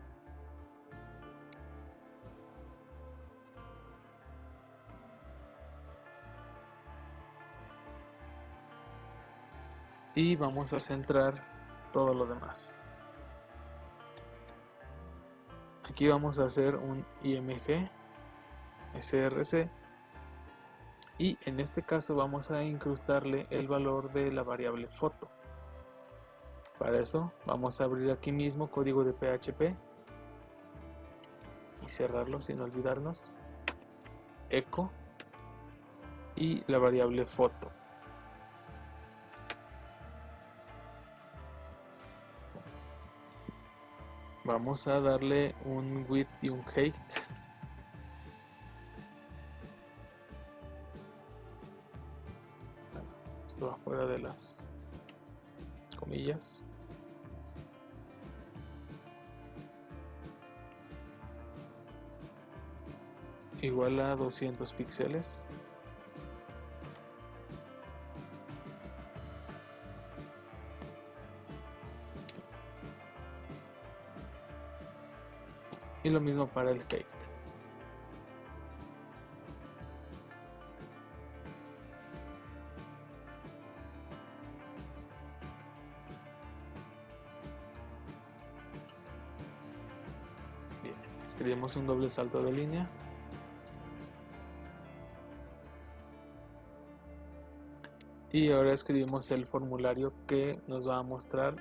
Speaker 1: y vamos a centrar todo lo demás. Aquí vamos a hacer un img src y en este caso vamos a incrustarle el valor de la variable foto. Para eso vamos a abrir aquí mismo código de PHP y cerrarlo sin olvidarnos, echo y la variable foto. Vamos a darle un width y un height. Esto va fuera de las comillas. Igual a 200 píxeles. Y lo mismo para el height. Bien, escribimos un doble salto de línea. Y ahora escribimos el formulario que nos va a mostrar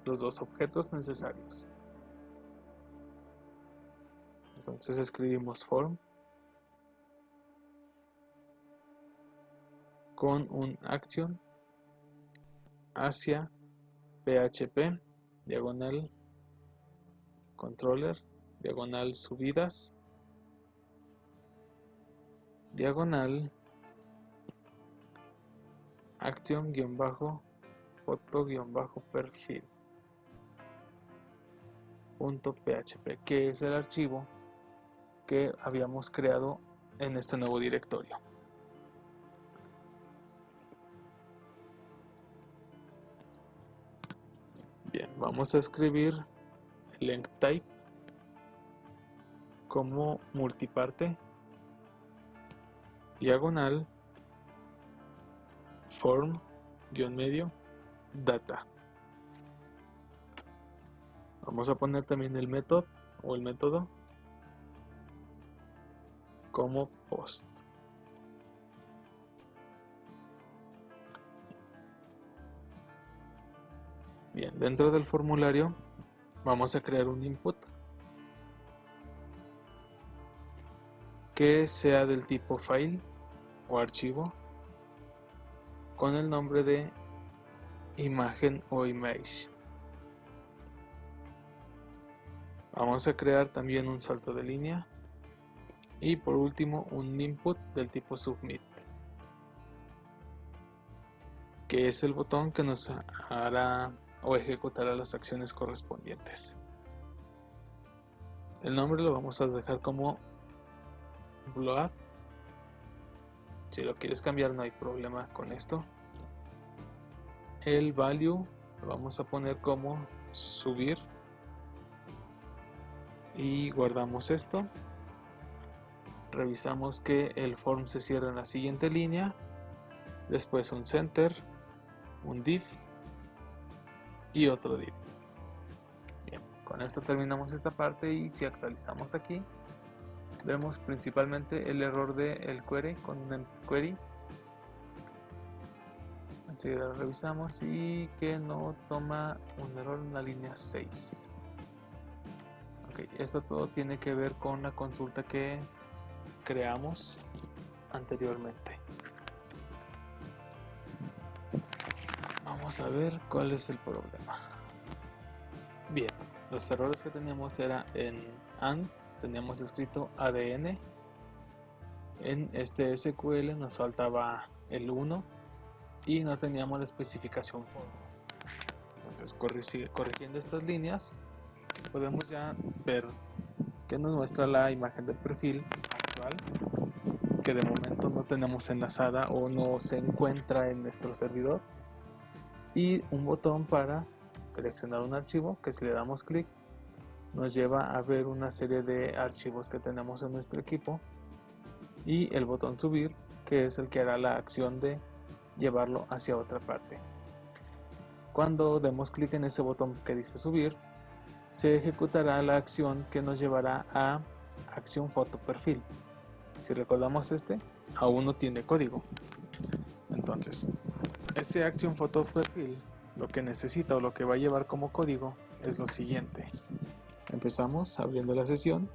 Speaker 1: los dos objetos necesarios. Entonces escribimos form con un action hacia PHP, diagonal controller, diagonal subidas, diagonal action-foto-perfil .php, que es el archivo que habíamos creado en este nuevo directorio. Bien, vamos a escribir length type como multiparte, diagonal form-medio data. Vamos a poner también el método o el método como post. Bien, dentro del formulario vamos a crear un input que sea del tipo file o archivo con el nombre de imagen o image. Vamos a crear también un salto de línea y por último un input del tipo submit. que es el botón que nos hará o ejecutará las acciones correspondientes. El nombre lo vamos a dejar como Bloat. Si lo quieres cambiar no hay problema con esto. El value lo vamos a poner como subir y guardamos esto. Revisamos que el form se cierra en la siguiente línea, después un center, un div y otro div. Bien, con esto terminamos esta parte y si actualizamos aquí vemos principalmente el error del query con un empty query. Enseguida lo revisamos y que no toma un error en la línea 6. Ok, esto todo tiene que ver con la consulta que creamos anteriormente. Vamos a ver cuál es el problema. Bien, los errores que teníamos era en AND, teníamos escrito ADN. En este SQL nos faltaba el 1 y no teníamos la especificación for. Entonces corrigiendo estas líneas podemos ya ver que nos muestra la imagen del perfil actual, que de momento no tenemos enlazada o no se encuentra en nuestro servidor, y un botón para seleccionar un archivo que si le damos clic nos lleva a ver una serie de archivos que tenemos en nuestro equipo, y el botón subir, que es el que hará la acción de llevarlo hacia otra parte. Cuando demos clic en ese botón que dice subir, se ejecutará la acción que nos llevará a acción foto perfil. Si recordamos, aún no tiene código. Entonces, este acción foto perfil lo que necesita o lo que va a llevar como código es lo siguiente. Empezamos abriendo la sesión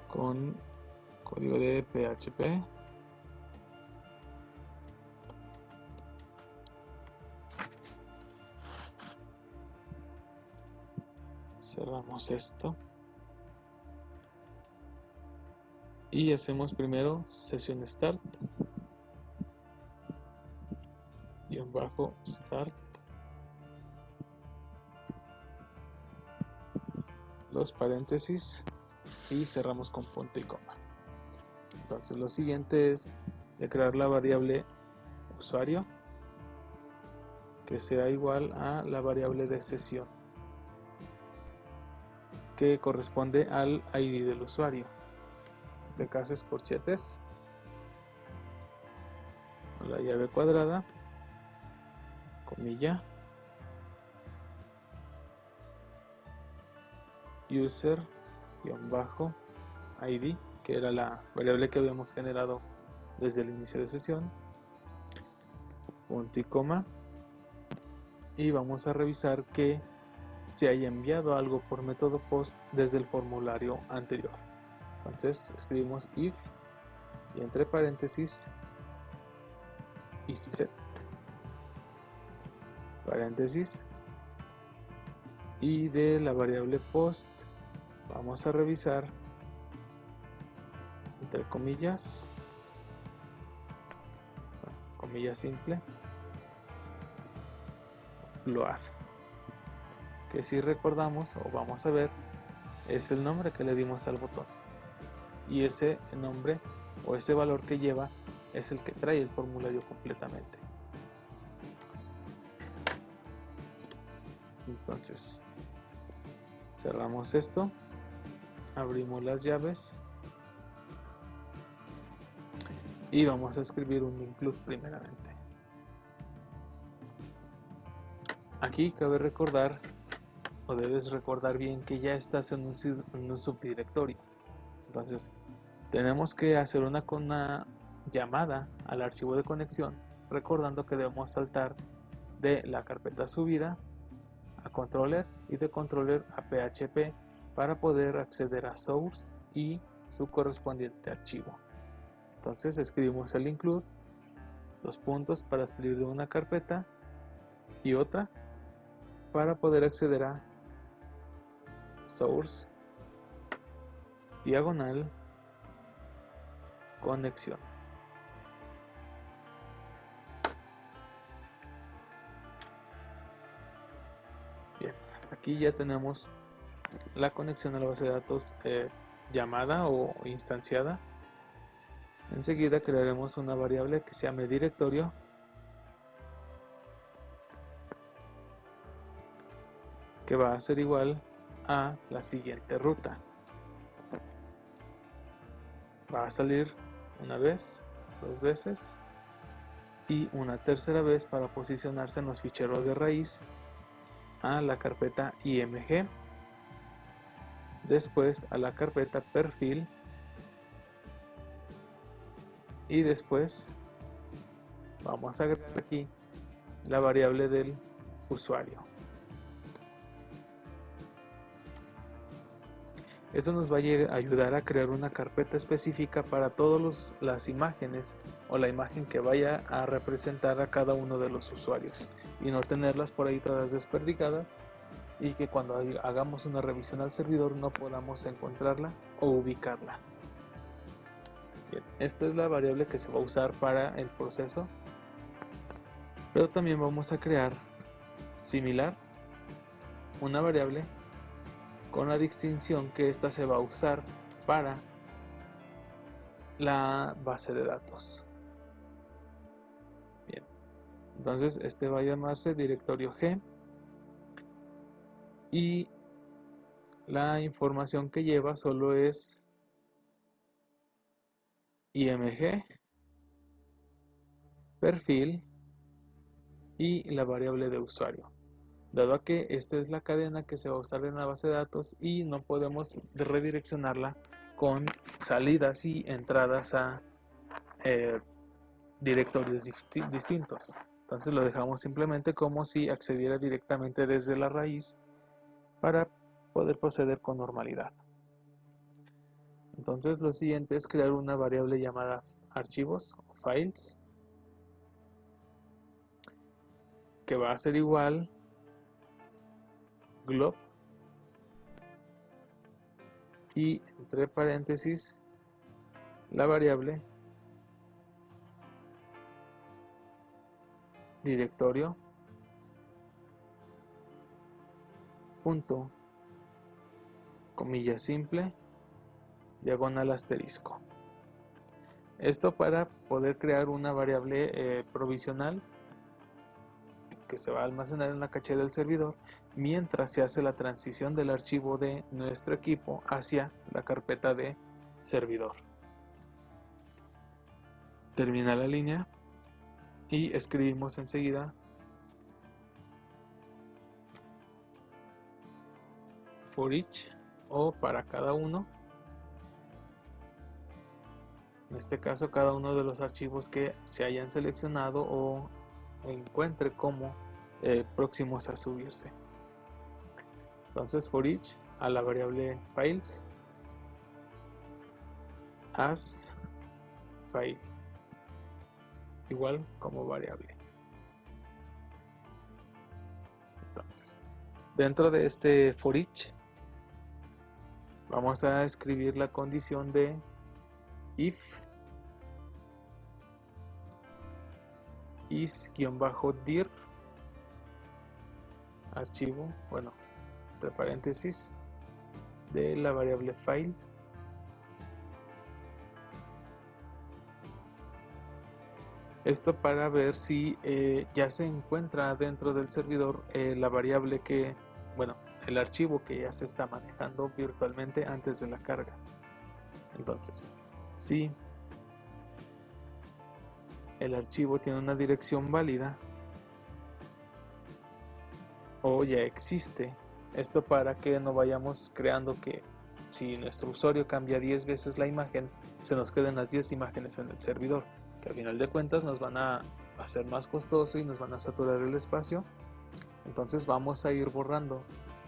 Speaker 1: con código de PHP. Cerramos esto y hacemos primero sesión start -start, los paréntesis y cerramos con punto y coma. Entonces lo siguiente es declarar la variable usuario que sea igual a la variable de sesión que corresponde al ID del usuario. En este caso es corchetes, la llave cuadrada, comilla, user-id, que era la variable que habíamos generado desde el inicio de sesión, punto y coma, y vamos a revisar que se haya enviado algo por método post desde el formulario anterior. Entonces escribimos if y entre paréntesis y set paréntesis, y de la variable post vamos a revisar entre comillas, comilla simple, Bloat, que si recordamos o vamos a ver es el nombre que le dimos al botón, y ese nombre o ese valor que lleva es el que trae el formulario completamente. Entonces cerramos esto, abrimos las llaves y vamos a escribir un include primeramente. Aquí cabe recordar, o debes recordar bien, que ya estás en un subdirectorio. Entonces tenemos que hacer una llamada al archivo de conexión, recordando que debemos saltar de la carpeta subida a controller y de controller a PHP para poder acceder a source y su correspondiente archivo. Entonces escribimos el include, dos puntos para salir de una carpeta y otra para poder acceder a source diagonal conexión. Entonces aquí ya tenemos la conexión a la base de datos llamada o instanciada. Enseguida crearemos una variable que se llame directorio, que va a ser igual a la siguiente ruta. Va a salir una vez, dos veces y una tercera vez para posicionarse en los ficheros de raíz a la carpeta img, después a la carpeta perfil y después vamos a agregar aquí la variable del usuario. Eso nos va a ayudar a crear una carpeta específica para todas las imágenes o la imagen que vaya a representar a cada uno de los usuarios y no tenerlas por ahí todas desperdigadas y que cuando hagamos una revisión al servidor no podamos encontrarla o ubicarla. Bien, esta es la variable que se va a usar para el proceso, pero también vamos a crear similar una variable con la distinción que esta se va a usar para la base de datos. Bien, entonces este va a llamarse directorio G y la información que lleva solo es img, perfil y la variable de usuario. Dado a que esta es la cadena que se va a usar en la base de datos y no podemos redireccionarla con salidas y entradas a directorios distintos. Entonces lo dejamos simplemente como si accediera directamente desde la raíz para poder proceder con normalidad. Entonces lo siguiente es crear una variable llamada archivos o files, que va a ser igual glob y entre paréntesis la variable directorio punto comilla simple diagonal asterisco. Esto para poder crear una variable provisional que se va a almacenar en la caché del servidor mientras se hace la transición del archivo de nuestro equipo hacia la carpeta de servidor. Termina la línea y escribimos enseguida for each o para cada uno, en este caso cada uno de los archivos que se hayan seleccionado o encuentre como próximos a subirse. Entonces for each a la variable files as file igual como variable. Entonces dentro de este for each vamos a escribir la condición de if is-dir archivo, bueno, entre paréntesis de la variable file esto para ver si ya se encuentra dentro del servidor la variable que, bueno, el archivo que ya se está manejando virtualmente antes de la carga. Entonces, si el archivo tiene una dirección válida o ya existe, esto para que no vayamos creando que si nuestro usuario cambia 10 veces la imagen, se nos queden las 10 imágenes en el servidor, que al final de cuentas nos van a hacer más costoso y nos van a saturar el espacio. Entonces vamos a ir borrando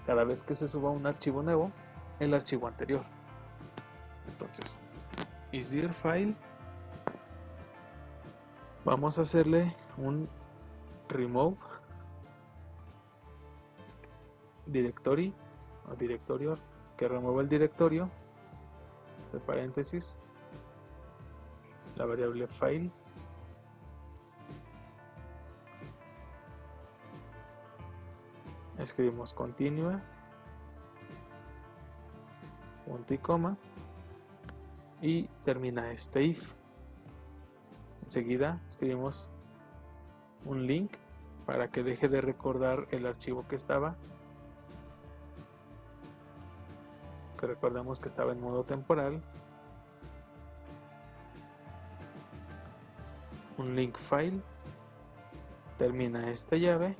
Speaker 1: cada vez que se suba un archivo nuevo el archivo anterior. Entonces isdir file, vamos a hacerle un remove directory o directorio que remueva el directorio, entre paréntesis la variable file escribimos continue, punto y coma, y termina este if. Enseguida escribimos un link para que deje de recordar el archivo que estaba, que recordemos que estaba en modo temporal. Un link file, termina esta llave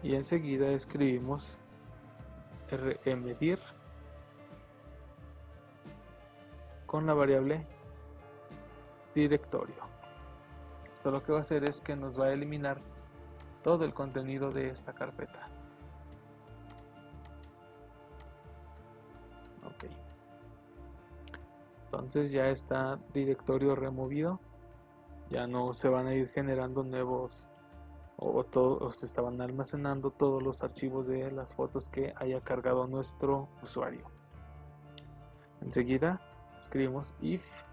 Speaker 1: y enseguida escribimos rmdir con la variable directorio. Esto lo que va a hacer es que nos va a eliminar todo el contenido de esta carpeta. Ok, entonces ya está directorio removido, ya no se van a ir generando nuevos o se estaban almacenando todos los archivos de las fotos que haya cargado nuestro usuario. Enseguida escribimos if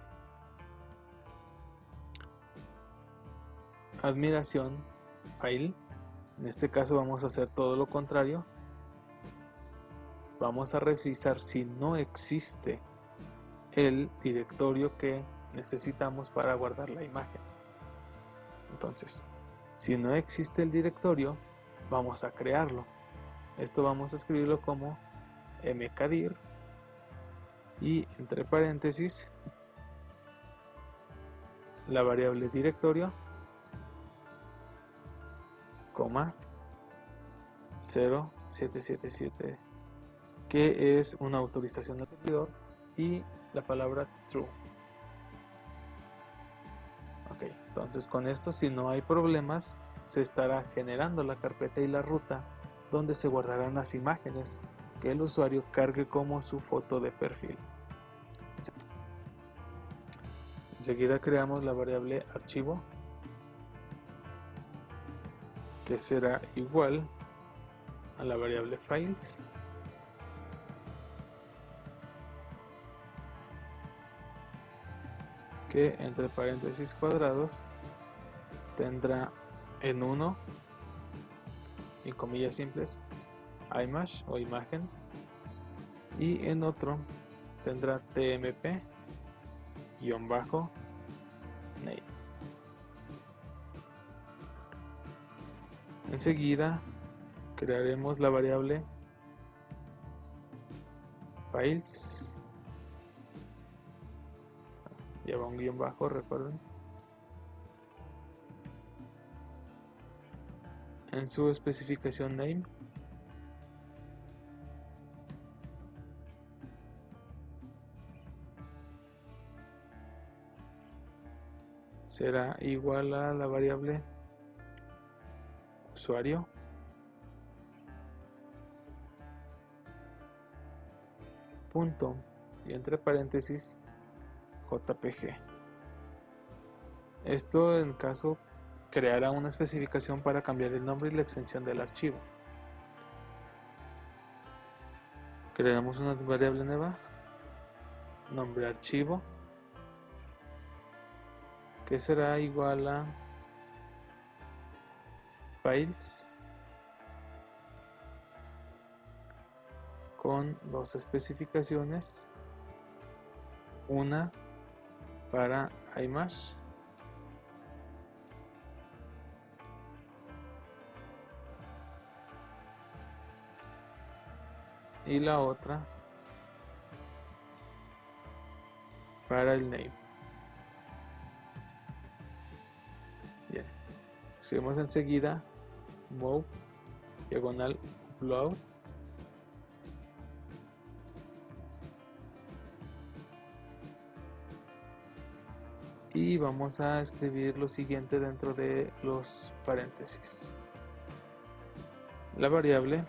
Speaker 1: admiración file. En este caso vamos a hacer todo lo contrario. Vamos a revisar si no existe el directorio que necesitamos para guardar la imagen. Entonces, si no existe el directorio, vamos a crearlo. Esto vamos a escribirlo como mkdir y entre paréntesis la variable directorio, coma 0777, que es una autorización del servidor, y la palabra true. Ok, entonces con esto, si no hay problemas, se estará generando la carpeta y la ruta donde se guardarán las imágenes que el usuario cargue como su foto de perfil. Enseguida creamos la variable archivo, que será igual a la variable files, que entre paréntesis cuadrados tendrá en uno y comillas simples image o imagen, y en otro tendrá tmp -name. Enseguida crearemos la variable files, lleva un guión bajo, recuerden. En su especificación name será igual a la variable usuario punto y entre paréntesis jpg. Esto en caso creará una especificación para cambiar el nombre y la extensión del archivo. Crearemos una variable nueva, nombre archivo, que será igual a files con dos especificaciones, una para image y la otra para el name. Bien, escribimos enseguida move diagonal upload y vamos a escribir lo siguiente dentro de los paréntesis: la variable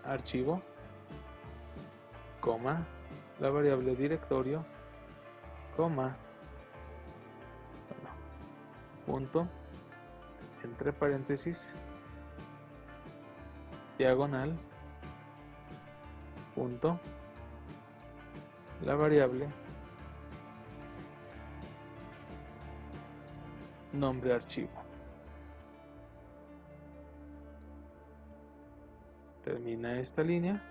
Speaker 1: archivo, coma, la variable directorio, coma, punto, entre paréntesis, diagonal, punto, la variable nombre archivo. Termina esta línea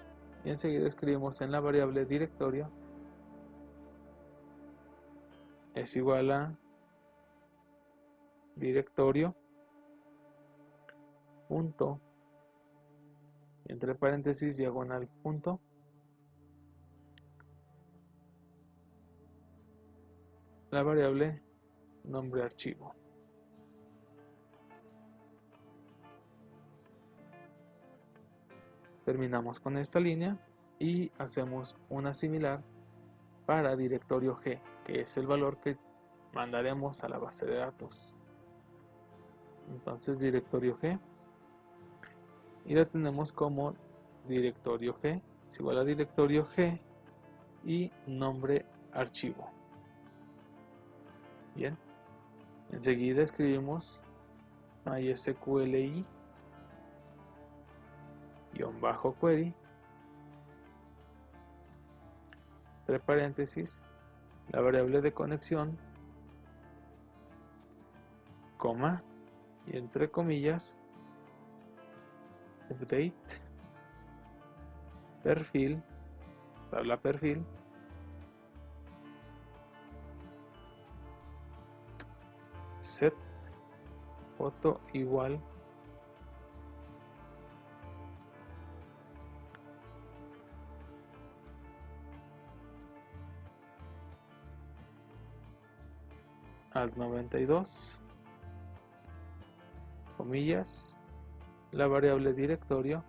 Speaker 1: y enseguida escribimos en la variable directorio es igual a directorio punto, entre paréntesis, diagonal punto, la variable nombre archivo. Terminamos con esta línea y hacemos una similar para directorio G, que es el valor que mandaremos a la base de datos. Entonces directorio G, y la tenemos como directorio G es igual a directorio G y nombre archivo. Bien, enseguida escribimos MySQLi _query, entre paréntesis, la variable de conexión, coma, y entre comillas, update, perfil, tabla perfil, set foto igual al 92, comillas, la variable directorio,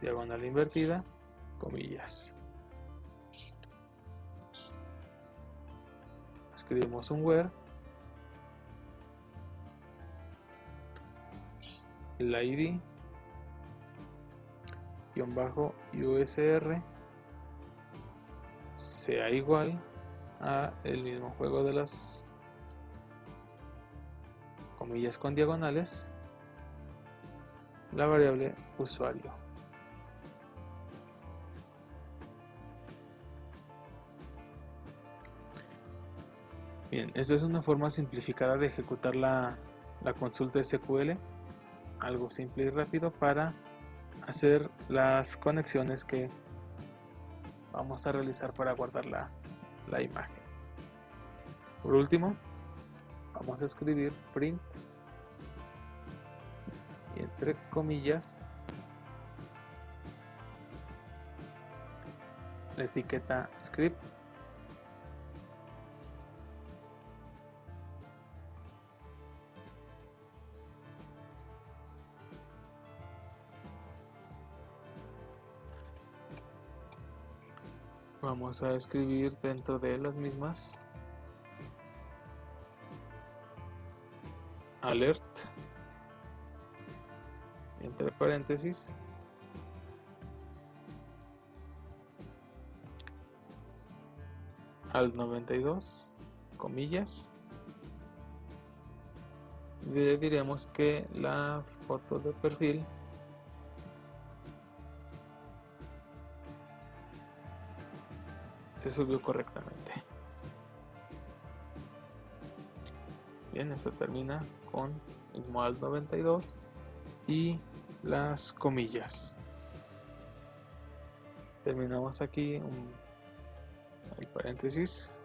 Speaker 1: diagonal invertida, comillas. Escribimos un where, el id _usr sea igual a el mismo juego de las comillas con diagonales, la variable usuario. Bien, esta es una forma simplificada de ejecutar la consulta SQL, algo simple y rápido para hacer las conexiones que vamos a realizar para guardar la imagen. Por último, vamos a escribir print y entre comillas la etiqueta script vamos a escribir dentro de las mismas alert entre paréntesis al 92 comillas, le diremos que la foto de perfil se subió correctamente. Bien, esto termina con mismo al 92 y las comillas. Terminamos aquí el paréntesis,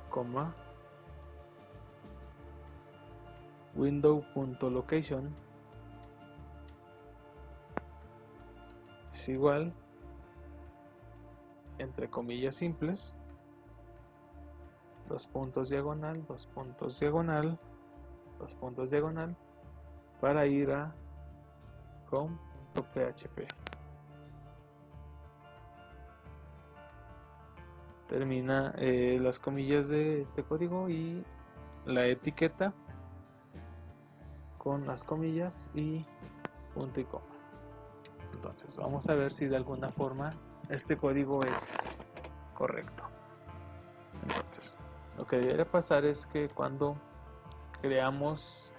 Speaker 1: coma, window.location es igual, entre comillas simples, dos puntos diagonal, dos puntos diagonal, dos puntos diagonal, para ir a home.php. Termina las comillas de este código y la etiqueta con las comillas y punto y coma. Entonces vamos a ver si de alguna forma este código es correcto. Entonces lo que debería pasar es que cuando creamos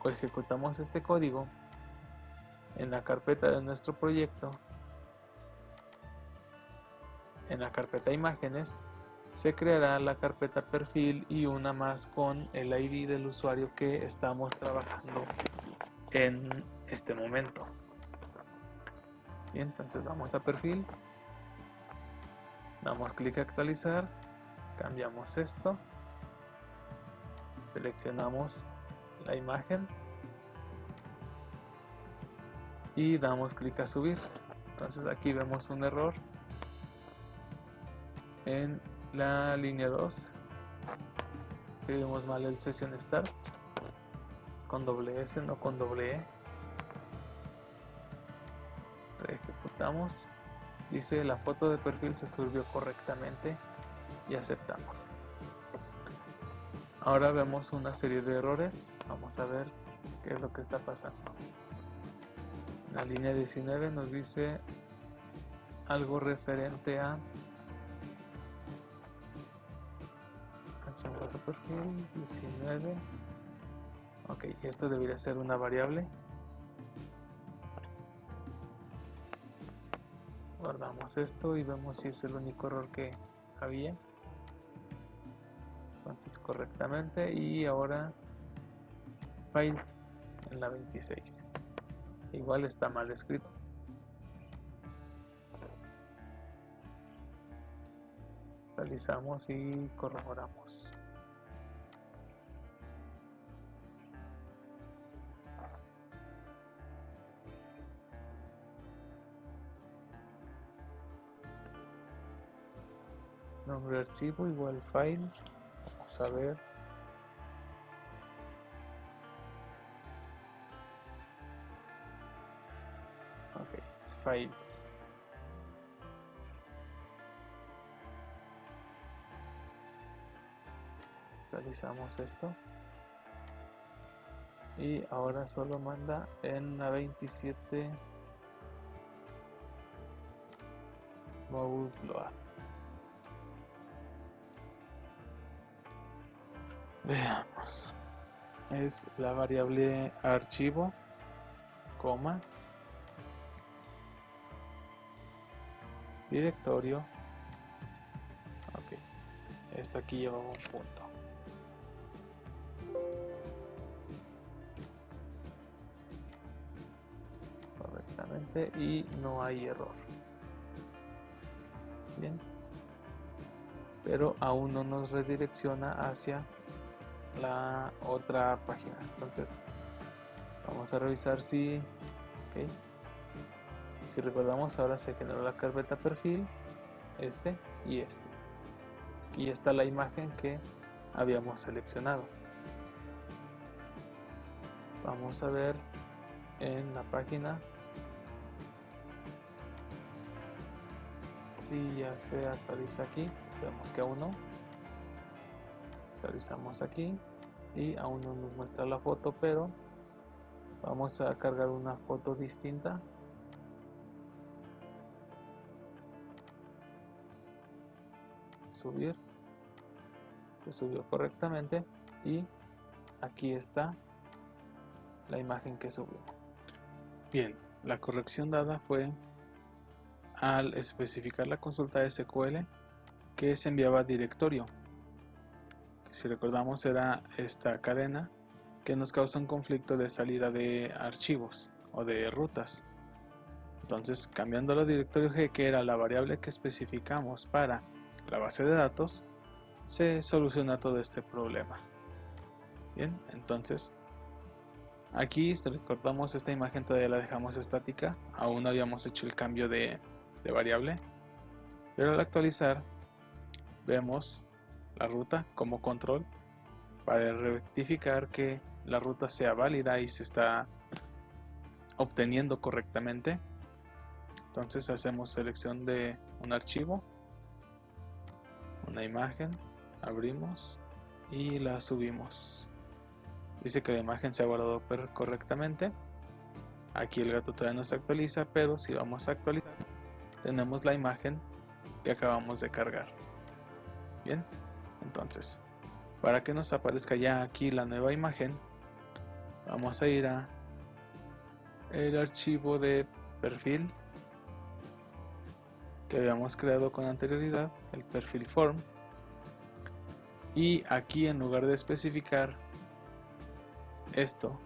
Speaker 1: o ejecutamos este código en la carpeta de nuestro proyecto, en la carpeta imágenes, se creará la carpeta perfil y una más con el ID del usuario que estamos trabajando en este momento. Y entonces vamos a perfil, damos clic a actualizar, cambiamos esto, seleccionamos la imagen y damos clic a subir. Entonces aquí vemos un error en la línea 2, escribimos mal el session start con doble S, no con doble E. Ejecutamos, dice la foto de perfil se subió correctamente y aceptamos. Ahora vemos una serie de errores, vamos a ver qué es lo que está pasando. En la línea 19 nos dice algo referente a foto perfil 19. Ok, esto debería ser una variable. Guardamos esto y vemos si es el único error que había. Entonces correctamente, y ahora file en la 26. Igual está mal escrito. Actualizamos y corroboramos. Nombre de archivo igual file. Vamos a ver. Ok, es files. Actualizamos esto. Y ahora solo manda en la 27 mode load. Veamos. Es la variable archivo, coma, directorio. Ok, esto aquí lleva un punto. Correctamente y no hay error. Bien, pero aún no nos redirecciona hacia la otra página. Entonces vamos a revisar si si recordamos, ahora se generó la carpeta perfil, este y este. Aquí está la imagen que habíamos seleccionado. Vamos a ver en la página si ya se actualiza aquí. Vemos que aún no. Actualizamos aquí y aún no nos muestra la foto, pero vamos a cargar una foto distinta. Subir, se subió correctamente y aquí está la imagen que subió. Bien, la corrección dada fue al especificar la consulta SQL que se enviaba a directorio. Si recordamos, era esta cadena que nos causa un conflicto de salida de archivos o de rutas. Entonces, cambiando a directorio G, que era la variable que especificamos para la base de datos, se soluciona todo este problema. Bien, entonces aquí, si recordamos, esta imagen todavía la dejamos estática, aún no habíamos hecho el cambio de variable, pero al actualizar vemos la ruta como control para rectificar que la ruta sea válida y se está obteniendo correctamente. Entonces hacemos selección de un archivo, una imagen, abrimos y la subimos. Dice que la imagen se ha guardado correctamente. Aquí el gato todavía no se actualiza, pero si vamos a actualizar tenemos la imagen que acabamos de cargar. Bien, entonces para que nos aparezca ya aquí la nueva imagen, vamos a ir a el archivo de perfil que habíamos creado con anterioridad, el perfil form, Y aquí, en lugar de especificar esto,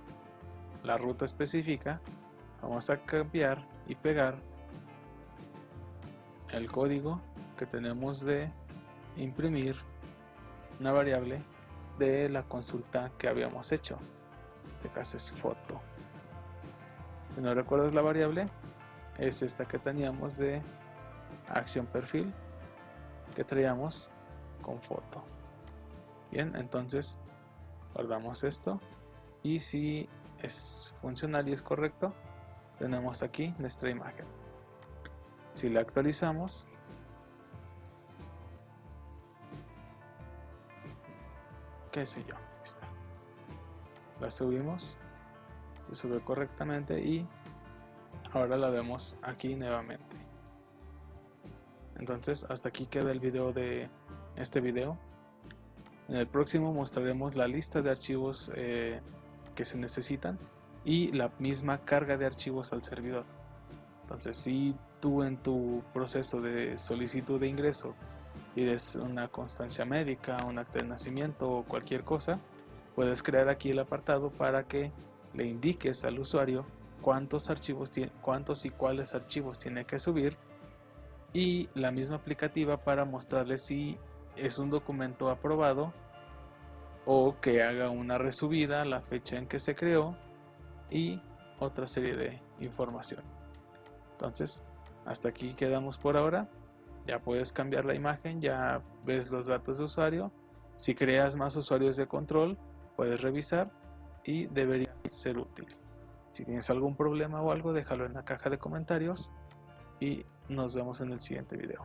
Speaker 1: la ruta específica, vamos a cambiar y pegar el código que tenemos de imprimir una variable de la consulta que habíamos hecho. En este caso es foto. Si no recuerdas la variable, es esta que teníamos de acción perfil, que traíamos con foto. Bien, entonces guardamos esto, y si es funcional y es correcto, tenemos aquí nuestra imagen. Si la actualizamos, qué sé yo, está. La subimos, se sube correctamente y ahora la vemos aquí nuevamente. Entonces, hasta aquí queda el video de este video. En el próximo mostraremos la lista de archivos que se necesitan y la misma carga de archivos al servidor. Entonces, si tú en tu proceso de solicitud de ingreso pides una constancia médica, un acta de nacimiento o cualquier cosa, puedes crear aquí el apartado para que le indiques al usuario cuántos y cuáles archivos tiene que subir, y la misma aplicativa para mostrarle si es un documento aprobado o que haga una resubida, la fecha en que se creó y otra serie de información. Entonces, hasta aquí quedamos por ahora. Ya puedes cambiar la imagen, ya ves los datos de usuario. Si creas más usuarios de control, puedes revisar y debería ser útil. Si tienes algún problema o algo, déjalo en la caja de comentarios y nos vemos en el siguiente video.